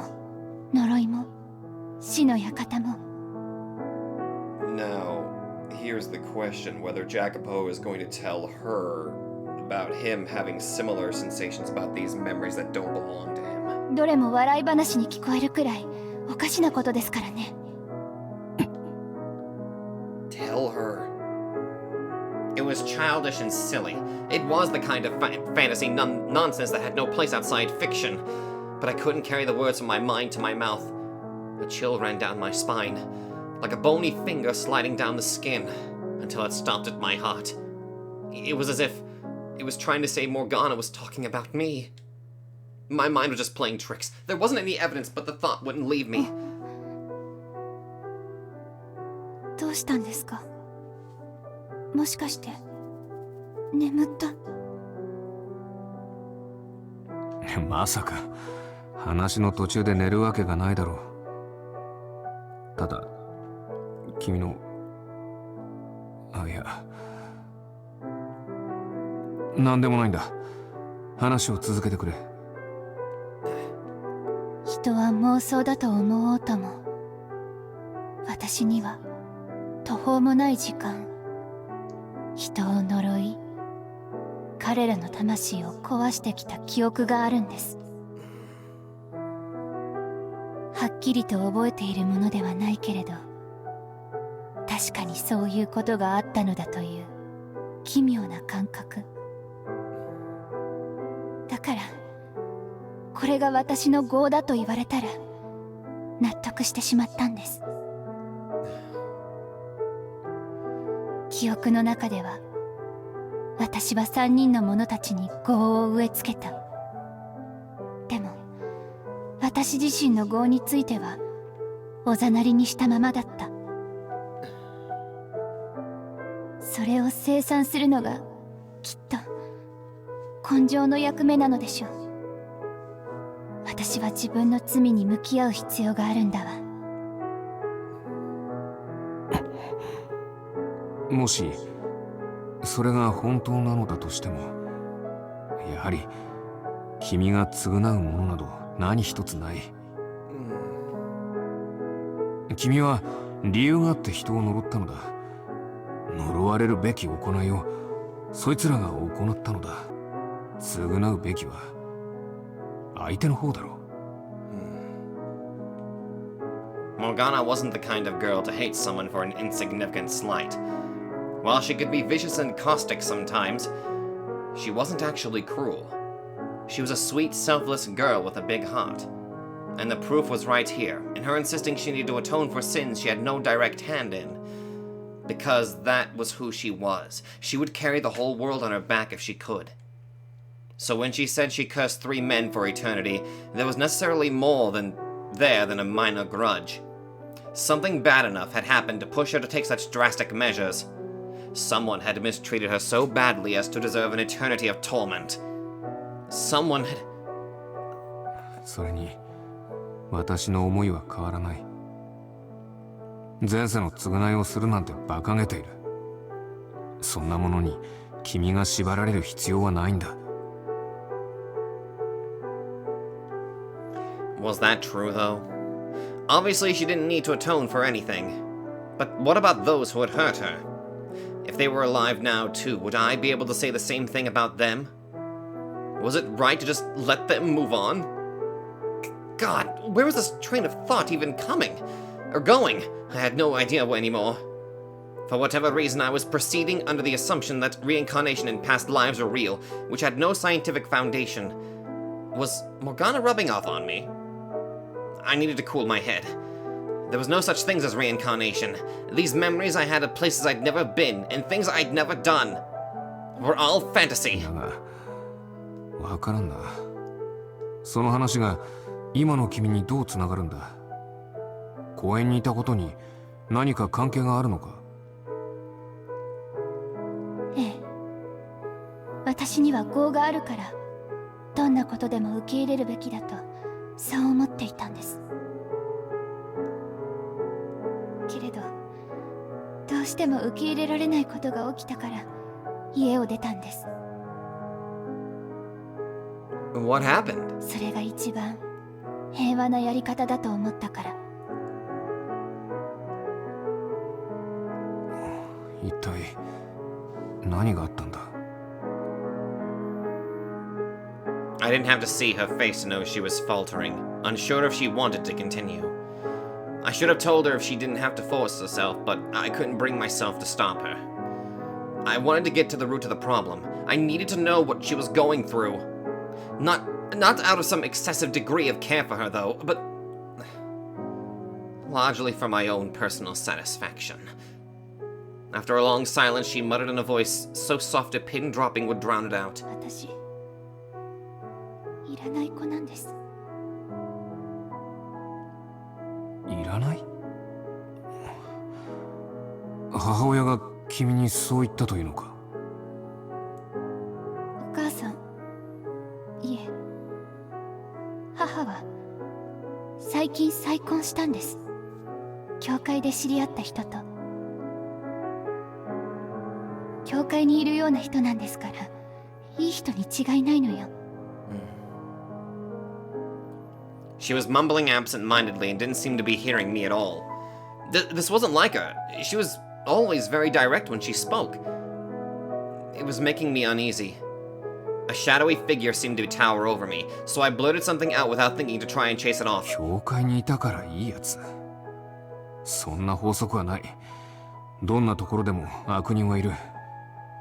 呪いも死の館も。
Now, here's the question whether Jacopo is going to tell her about him having similar sensations about these memories that don't belong to him.
どれも笑い話に聞こえるくらいおかしなことですからね。
Tell her. It was childish and silly. It was the kind of fantasy nonsense that had no place outside fiction. But I couldn't carry the words from my mind to my mouth. A chill ran down my spine, like a bony finger sliding down the skin, until it stopped at my heart. It was as if it was trying to say Morgana was talking about me. My mind was just playing tricks. There wasn't any evidence, but the thought wouldn't leave me.
どうしたんですか？もしかして眠った？
まさか話の途中で寝るわけがないだろう。ただ君のいや何でもないんだ。話を続けてくれ。
人は妄想だと思おうとも私には途方もない時間人を呪い彼らの魂を壊してきた記憶があるんです。はっきりと覚えているものではないけれど、確かにそういうことがあったのだという奇妙な感覚。だからこれが私の業だと言われたら納得してしまったんです。記憶の中では私は3人の者たちに業を植え付けた。でも私自身の業についてはおざなりにしたままだった。それを清算するのがきっと根性の役目なのでしょう。私は自分の罪に向き合う必要があるんだわ。
もしそれが本当なのだとしても、やはり君が償うものなど何一つない。君は理由があって人を呪ったのだ。呪われるべき行いをそいつらが行ったのだ。償うべきは相手の方だろう。
Morgana wasn't the kind of girl to hate someone for an insignificant slight. While she could be vicious and caustic sometimes, she wasn't actually cruel. She was a sweet, selfless girl with a big heart. And the proof was right here, in her insisting she needed to atone for sins she had no direct hand in. Because that was who she was. She would carry the whole world on her back if she could. So when she said she cursed 3 men for eternity, there was necessarily more than a minor grudge. Something bad enough had happened to push her to take such drastic measures. Someone had mistreated her so badly as to deserve an eternity of torment. Someone had...
それに私の思いは変わらない。前世の償いをするなんて馬鹿げている。そんなものに君が縛られる必要はないんだ。
Was that true, though? Obviously, she didn't need to atone for anything. But what about those who had hurt her? If they were alive now, too, would I be able to say the same thing about them? Was it right to just let them move on? God, where was this train of thought even coming? Or going? I had no idea anymore. For whatever reason, I was proceeding under the assumption that reincarnation in past lives were real, which had no scientific foundation. Was Morgana rubbing off on me? I needed to cool my head. There was no such things as reincarnation. These memories I had of places I'd never been, and things I'd never done, were all fantasy.
だが、わからんな。その話が今の君にどうつながるんだ。公園にいたことに何か関係があるのか。
ええ。私には業があるから、どんなことでも受け入れるべきだと、そう思っていたんです。けれど、どうしても受け入れられないことが起きたから家を出たんです。
What happened?
それが一番平和なやり方だと思ったから。
一体何があったんだ。
I didn't have to see her face to know she was faltering, unsure if she wanted to continue. I should have told her if she didn't have to force herself, but I couldn't bring myself to stop her. I wanted to get to the root of the problem. I needed to know what she was going through. Not out of some excessive degree of care for her, though, but largely for my own personal satisfaction. After a long silence, she muttered in a voice so soft a pin dropping would drown it out.
私、いらない子なんです。
いらない？母親が君にそう言ったというのか。
お母さん、いえ、母は最近再婚したんです。教会で知り合った人と。教会にいるような人なんですから、いい人に違いないのよ。
She was mumbling absent-mindedly and didn't seem to be hearing me at all. This wasn't like her. She was always very direct when she spoke. It was making me uneasy. A shadowy figure seemed to tower over me, so I blurted something out without thinking to try and chase it off.
教会にいたからいいやつ。そんな法則はない。どんなところでも悪人はいる。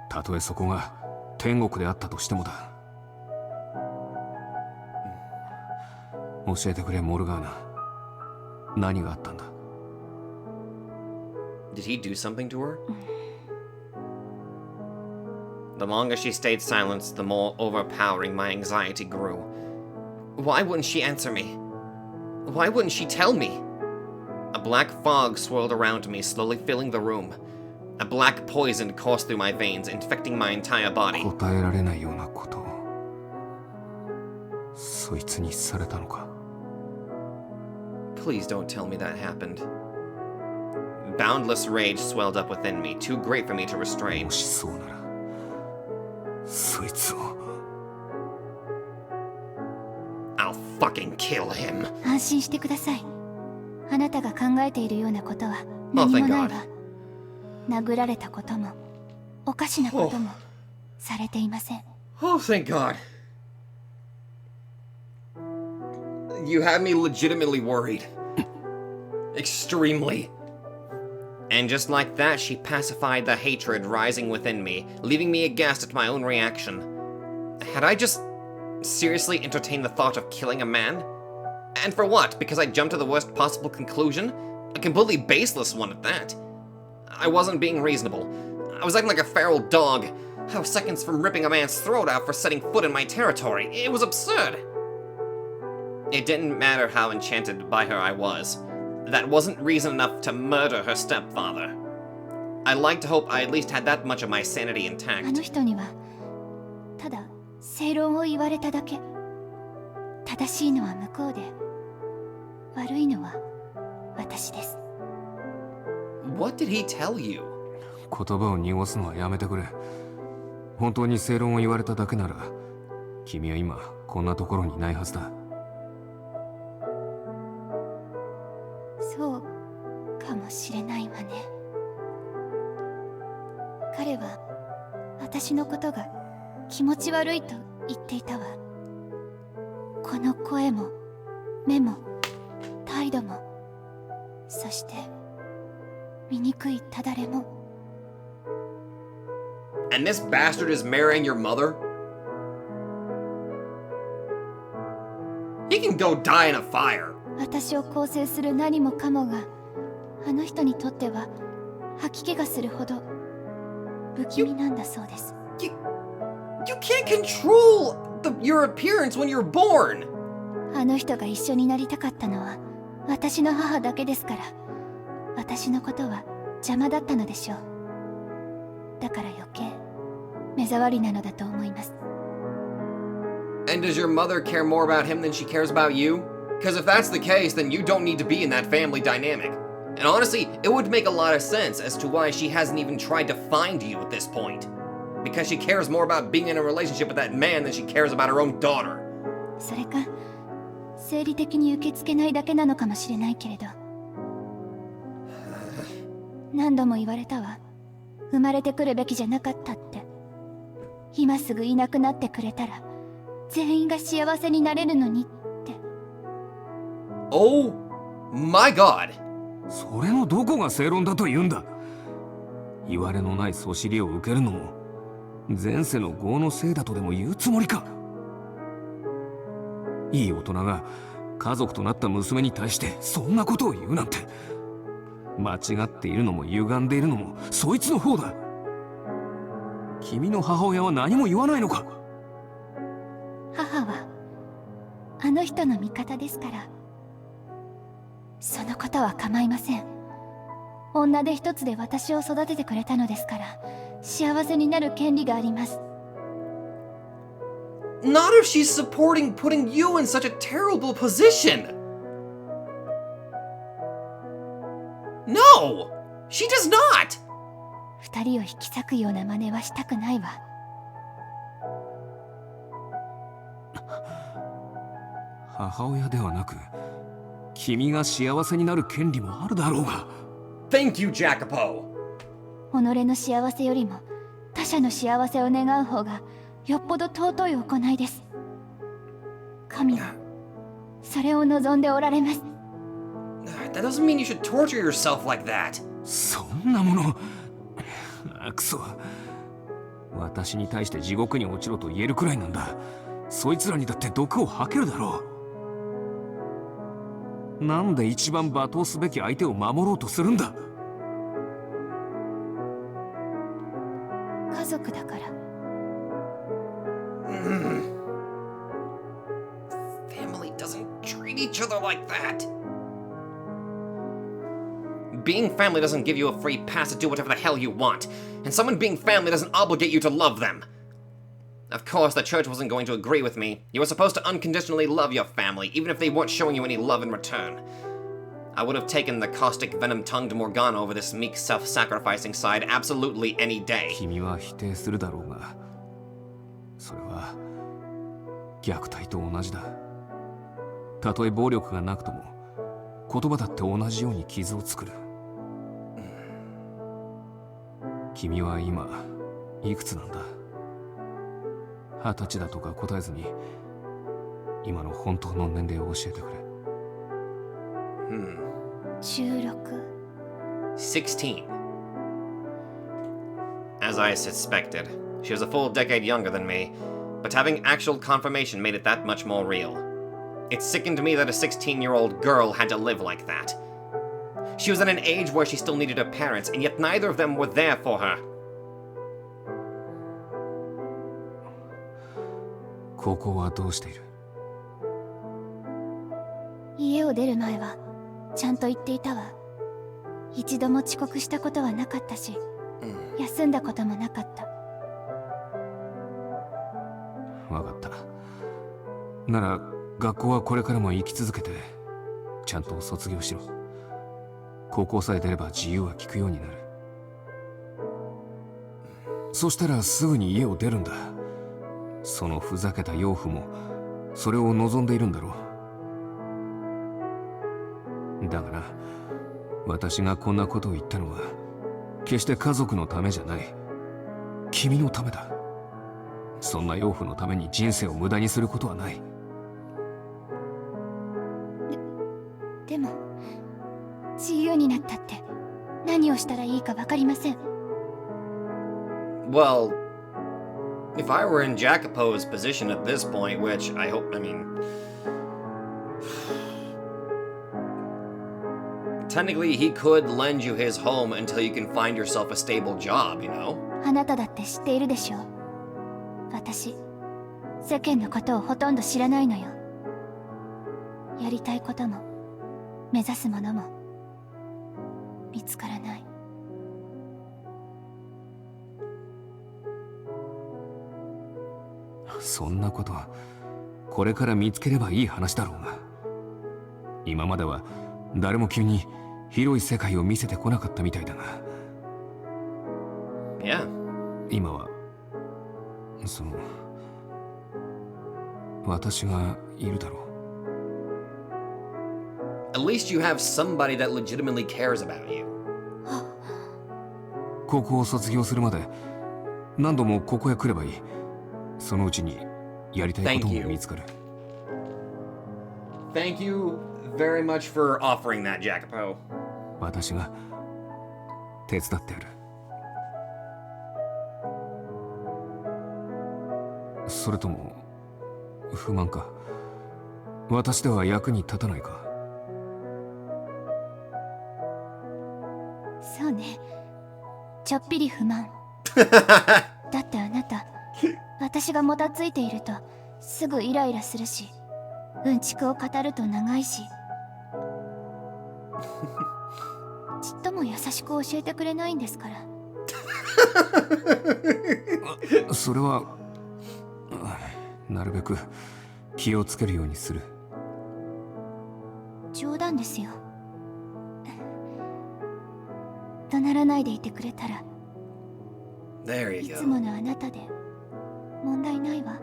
たとえそこが天国であったとしてもだ。教えてくれ、モルガーナ。何があったんだ？
Did he do something to her? The longer she stayed silent, the more overpowering my anxiety grew. Why wouldn't she answer me? Why wouldn't she tell me? A black fog swirled around me, slowly filling the room. A black poison coursed through my veins, infecting my entire body.
答えられないようなことをそいつにされたのか。
Please don't tell me that happened. Boundless rage swelled up within me, too great for me to restrain.
もしそうならそいつを
I'll fucking kill him.
安心してください。あなたが考えているようなことは
Oh,
何
thank
もない
God.
わ。殴られたこともおかしなこともされていません。
Oh, thank God. You had me legitimately worried. Extremely. And just like that, she pacified the hatred rising within me, leaving me aghast at my own reaction. Had I just seriously entertained the thought of killing a man? And for what? Because I jumped to the worst possible conclusion? A completely baseless one at that. I wasn't being reasonable. I was acting like a feral dog. I was seconds from ripping a man's throat out for setting foot in my territory. It was absurd. It didn't matter how enchanted by her I was. That wasn't reason enough to murder her stepfather. I'd like to hope I at least had that much of my sanity
あ
intact.
の人にはただ正論を言われただけ。正しいのは向こうで、悪いのは私です。
What did he tell you?
言葉を濁すのはやめてくれ。本当に正論を言われただけなら君は今こんなところにいないはずだ。
そうかもしれないわね。彼は私のことが気持ち悪いと言っていたわ。この声も目も態度も、そして醜いただれも。
And this bastard is marrying your mother? He can go die in a fire.
私を構成する何もかもがあの人にとっては吐き気がするほど不気味なんだそうです。
You can't control your appearance when you're born.
あの人が一緒になりたかったのは私の母だけですから、私のことは邪魔だったのでしょう。だから余計目障りなのだと思います。
And does your mother care more about him than she cares about you? Because if that's the case, then you don't need to be in that family dynamic. And honestly, it would make a lot of sense as to why she hasn't even tried to find you at this point. Because she cares more about being in a relationship with that man than she cares about her own daughter.
それか生理的に受け付けないだけなのかもしれないけれど、何度も言われたわ。生まれてくるべきじゃなかったって。今すぐいなくなってくれたら全員が幸せになれるのにって。
Oh my god.
それのどこが正論だと言うんだ。言われのないそしりを受けるのも前世の業のせいだとでも言うつもりか。いい大人が家族となった娘に対してそんなことを言うなんて。間違っているのも歪んでいるのもそいつの方だ。君の母親は何も言わないのか。
母はあの人の味方ですから、そのことは構いません。女手一つで私を育ててくれたのですから、幸せになる権利があります。
Not if she's supporting putting you in such a terrible position. No, she does not.
二人を引き裂くような真似はしたくないわ。
母親ではなく君が幸せになる権利もあるだろうが。
Thank you, Jacopo.
己の幸せよりも他者の幸せを願う方がよっぽど尊い行いです。神はそれを望んでおられます。
That doesn't mean you should torture yourself like that.
そんなものくそ、私に対して地獄に落ちろと言えるくらいなんだ。そいつらにだって毒を吐けるだろう。なんで一番罵倒すべき相手を守ろうとするんだ。
家族だから。
Family doesn't treat each other like that. Being family doesn't give you a free pass to do whatever the hell you want, and someone being family doesn't obligate you to love them. Of course, the church wasn't going to agree with me. You were supposed to unconditionally love your family, even if they weren't showing you any love in return. I would have taken the caustic, venom-tongued Morgana over this meek, self-sacrificing side absolutely any day.
君は否定するだろうが、それは虐待と同じだ。たとえ暴力がなくとも、言葉だって同じように傷を作る。君は今いくつなんだ。20歳だとか答えずに今の本当の年齢を教えてくれ。
16。
16. As I suspected, she was a full decade younger than me, but having actual confirmation made it that much more real. It sickened me that a 16-year-old girl had to live like that. She was at an age where she still needed her parents, and yet neither of them were there for her.
高校はどうしている？
家を出る前はちゃんと言っていたわ。一度も遅刻したことはなかったし、休んだこともなかった。
わかった。なら学校はこれからも生き続けてちゃんと卒業しろ。高校さえ出れば自由は利くようになる。そしたらすぐに家を出るんだ。そのふざけた養父もそれを望んでいるんだろう。だがな、私がこんなことを言ったのは決して家族のためじゃない。君のためだ。そんな養父のために人生を無駄にすることはない。
でも自由になったって何をしたらいいか分かりません。
Well, if I were in Jacopo's position at this point, which I hope, I mean... Technically, he could lend you his home until you can find yourself a stable job, you know?
あなただって知っているでしょう。私、世間のことをほとんど知らないのよ。やりたいことも、目指すものも、見つからない。
そんなことはこれから見つければいい話だろうが、今までは誰も君に広い世界を見せてこなかったみたいだが、今はその私がいるだろう。
At least you have somebody that legitimately cares about you.
高校を卒業するまで何度もここへ来ればいい。そのうちにやりたいことも見つかる。
Thank you very much for offering that, Jacopo.
私が手伝ってやる。それとも不満か？私では役に立たないか？
そうね、ちょっぴり不満。だってあなた、私がもたついているとすぐイライラするし、うんちくを語ると長いし、ちっとも優しく教えてくれないんですから。
それはなるべく気をつけるようにする。
冗談ですよ。怒鳴らないでいてくれたら、
There
い
you
つ
go.
ものあなたで問題ないわ。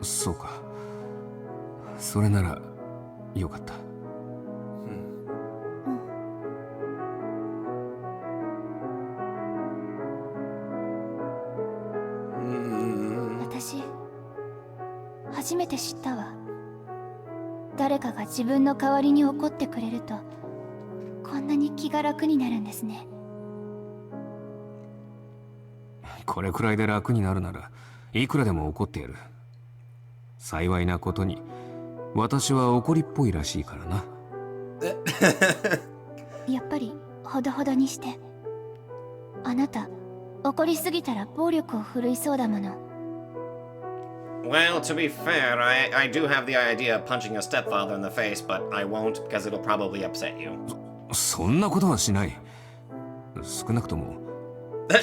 そうか。それならよかった。
私初めて知ったわ。誰かが自分の代わりに怒ってくれるとこんなに気が楽になるんですね。
これくらいで楽になるならいくらでも怒ってやる。幸いなことに私は怒りっぽいらしいからな。
やっぱりほどほどにして。あなた怒りすぎたら暴力を振るいそうだもの。
Well, to be fair, I do have the idea of punching your stepfather in the face, but I won't because it'll probably upset you.
そんなことはしない。少なくとも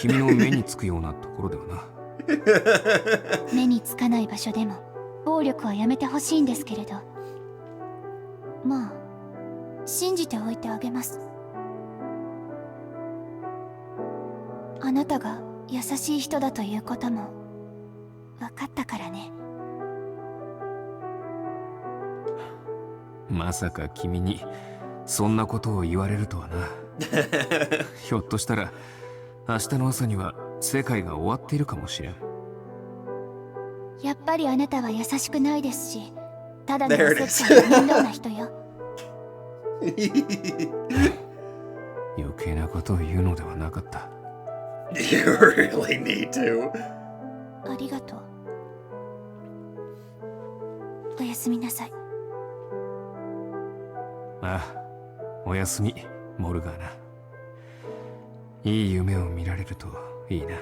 君の目につくようなところではな。
目につかない場所でも暴力はやめてほしいんですけれど。まあ信じておいてあげます。あなたが優しい人だということも分かったからね。
まさか君にそんなことを言われるとはな。ひょっとしたら明日の朝には世界が終わっているかもしれん。
やっぱりあなたは優しくないですし、ただのおせっかいな面倒な人よ。
余計なことを言うのではなかった。
You really need to.
ありがとう。おやすみなさい。
ああ、おやすみ、モルガーナ。いい夢を見られるといいな。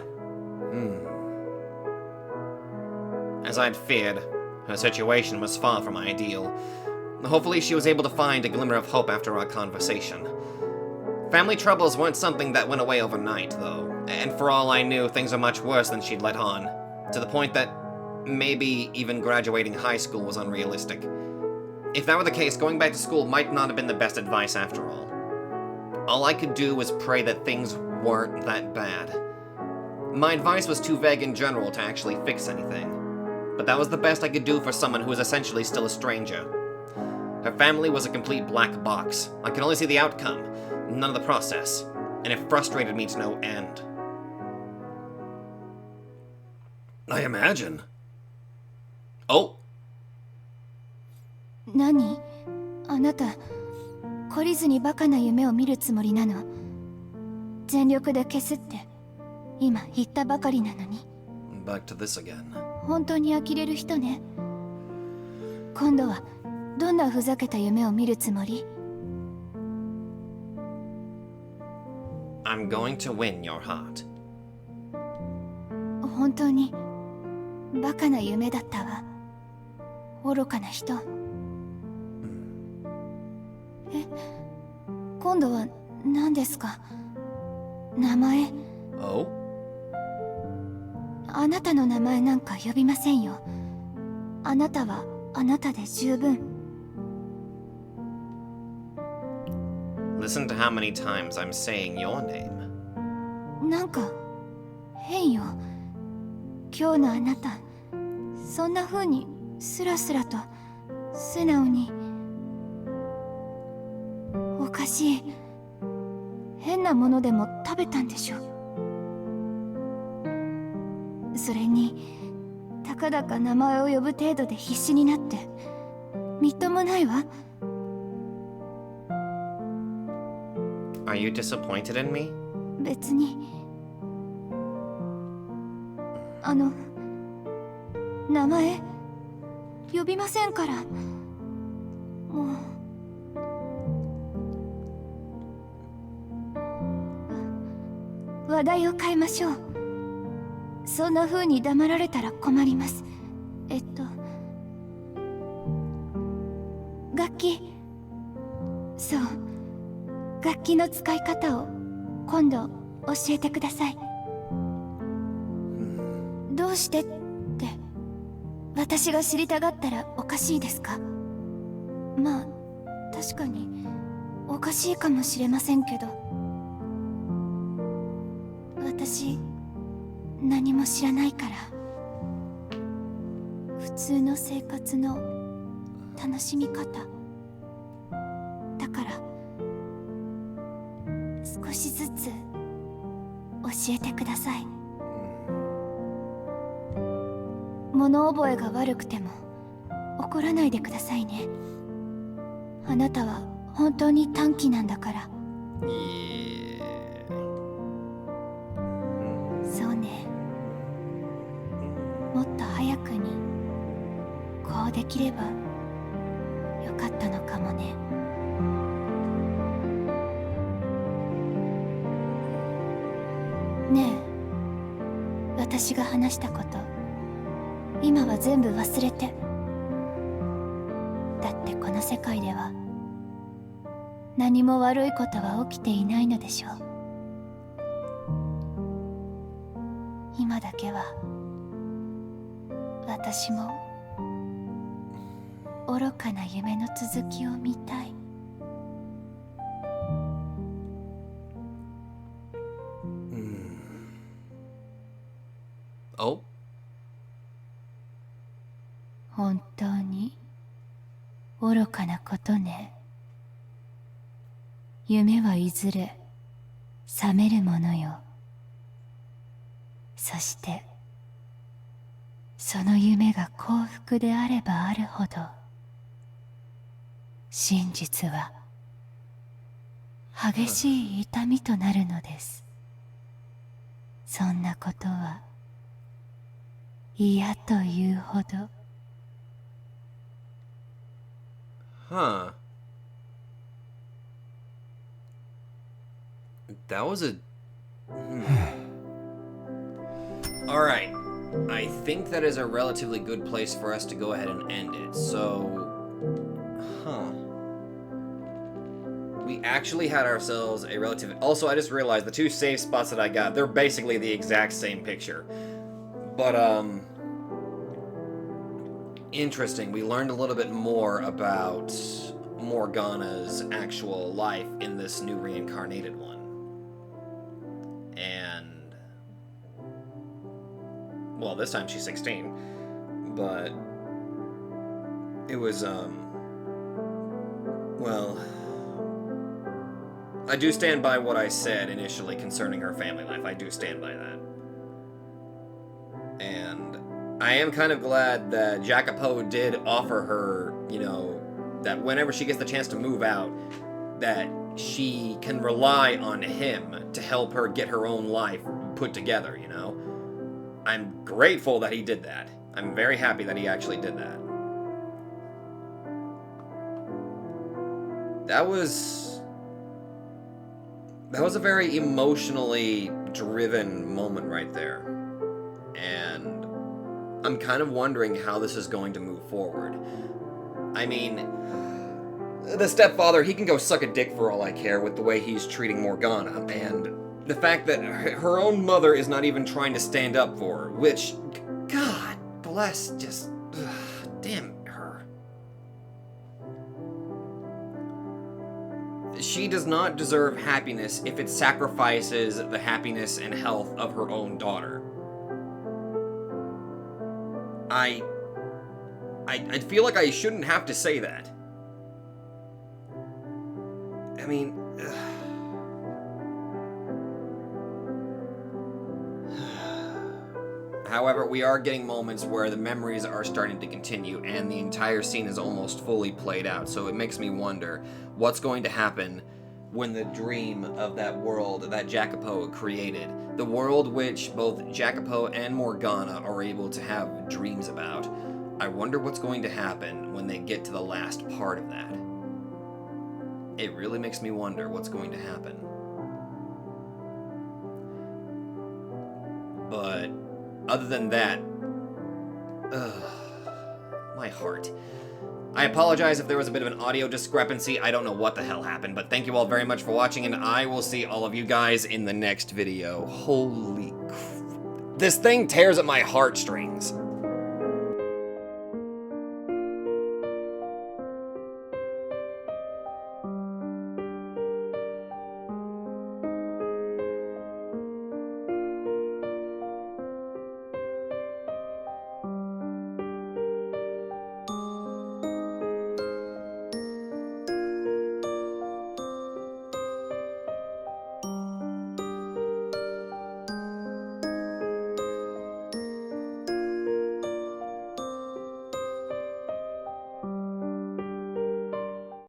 As I'd feared, her situation was far from ideal. Hopefully she was able to find a glimmer of hope after our conversation. Family troubles weren't something that went away overnight, though, and for all I knew, things were much worse than she'd let on, to the point that maybe even graduating high school was unrealistic. If that were the case, going back to school might not have been the best advice after all. All I could do was pray that things weren't that bad. My advice was too vague in general to actually fix anything, but that was the best I could do for someone who was essentially still a stranger. Her family was a complete black box. I could only see the outcome, none of the process, and it frustrated me to no end. I imagine. Oh.
何？あなた懲りずにバカな夢を見るつもりなの？全力で消すって今言ったばかりなのに。
Back to this again.
本当に呆れる人ね。今度はどんなふざけた夢を見るつもり？
I'm going to win your heart.
本当にバカな夢だったわ。愚かな人。今度は何ですか？名前。
Oh?
あなたの名前なんか呼びませんよ。あなたはあなたで十分。
Listen to how many times I'm saying your name.
なんか変よ。今日のあなた、そんな風にスラスラと素直に。おかしい。変なものでも食べたんでしょ。それにたかだか名前を呼ぶ程度で必死になってみっともないわ。
Are you disappointed in me?
別に。名前呼びませんから。もう話題を変えましょう。そんな風に黙られたら困ります。楽器。そう、楽器の使い方を今度教えてください。どうしてって私が知りたがったらおかしいですか？まあ確かにおかしいかもしれませんけど、私何も知らないから。普通の生活の楽しみ方だから、少しずつ教えてください。物覚えが悪くても怒らないでくださいね。あなたは本当に短気なんだから。そうね。もっと早くにこうできればよかったのかもね。ねえ、私が話したこと今は全部忘れて。だってこの世界では何も悪いことは起きていないのでしょう。今だけは私も愚かな夢の続きを見たい。
お、
本当に愚かなことね。夢はいずれ覚めるものよ。そしてその夢が幸福であればあるほど真実は激しい痛みとなるのです。そんなことは嫌というほど。
Huh. That was a... Alright. I think that is a relatively good place for us to go ahead and end it. So... We actually had ourselves a relative... Also, I just realized the two save spots that I got, they're basically the exact same picture. But, interesting. We learned a little bit more about Morgana's actual life in this new reincarnated one. And... well, this time she's 16. But... it was, well... I do stand by what I said initially concerning her family life. I do stand by that. And I am kind of glad that Jacopo did offer her, you know, that whenever she gets the chance to move out, that she can rely on him to help her get her own life put together, you know? I'm grateful that he did that. I'm very happy that he actually did that. That was a very emotionally driven moment right there. And I'm kind of wondering how this is going to move forward. I mean, the stepfather, he can go suck a dick for all I care with the way he's treating Morgana, and the fact that her own mother is not even trying to stand up for her, which, God bless, just, damn her. She does not deserve happiness if it sacrifices the happiness and health of her own daughter. I feel like I shouldn't have to say that. I mean... However, we are getting moments where the memories are starting to continue and the entire scene is almost fully played out, so it makes me wonder what's going to happen when the dream of that world that Jacopo created, the world which both Jacopo and Morgana are able to have dreams about. I wonder what's going to happen when they get to the last part of that. It really makes me wonder what's going to happen. But other than that, my heart. I apologize if there was a bit of an audio discrepancy. I don't know what the hell happened, but thank you all very much for watching, and I will see all of you guys in the next video. Holy crap. This thing tears at my heartstrings.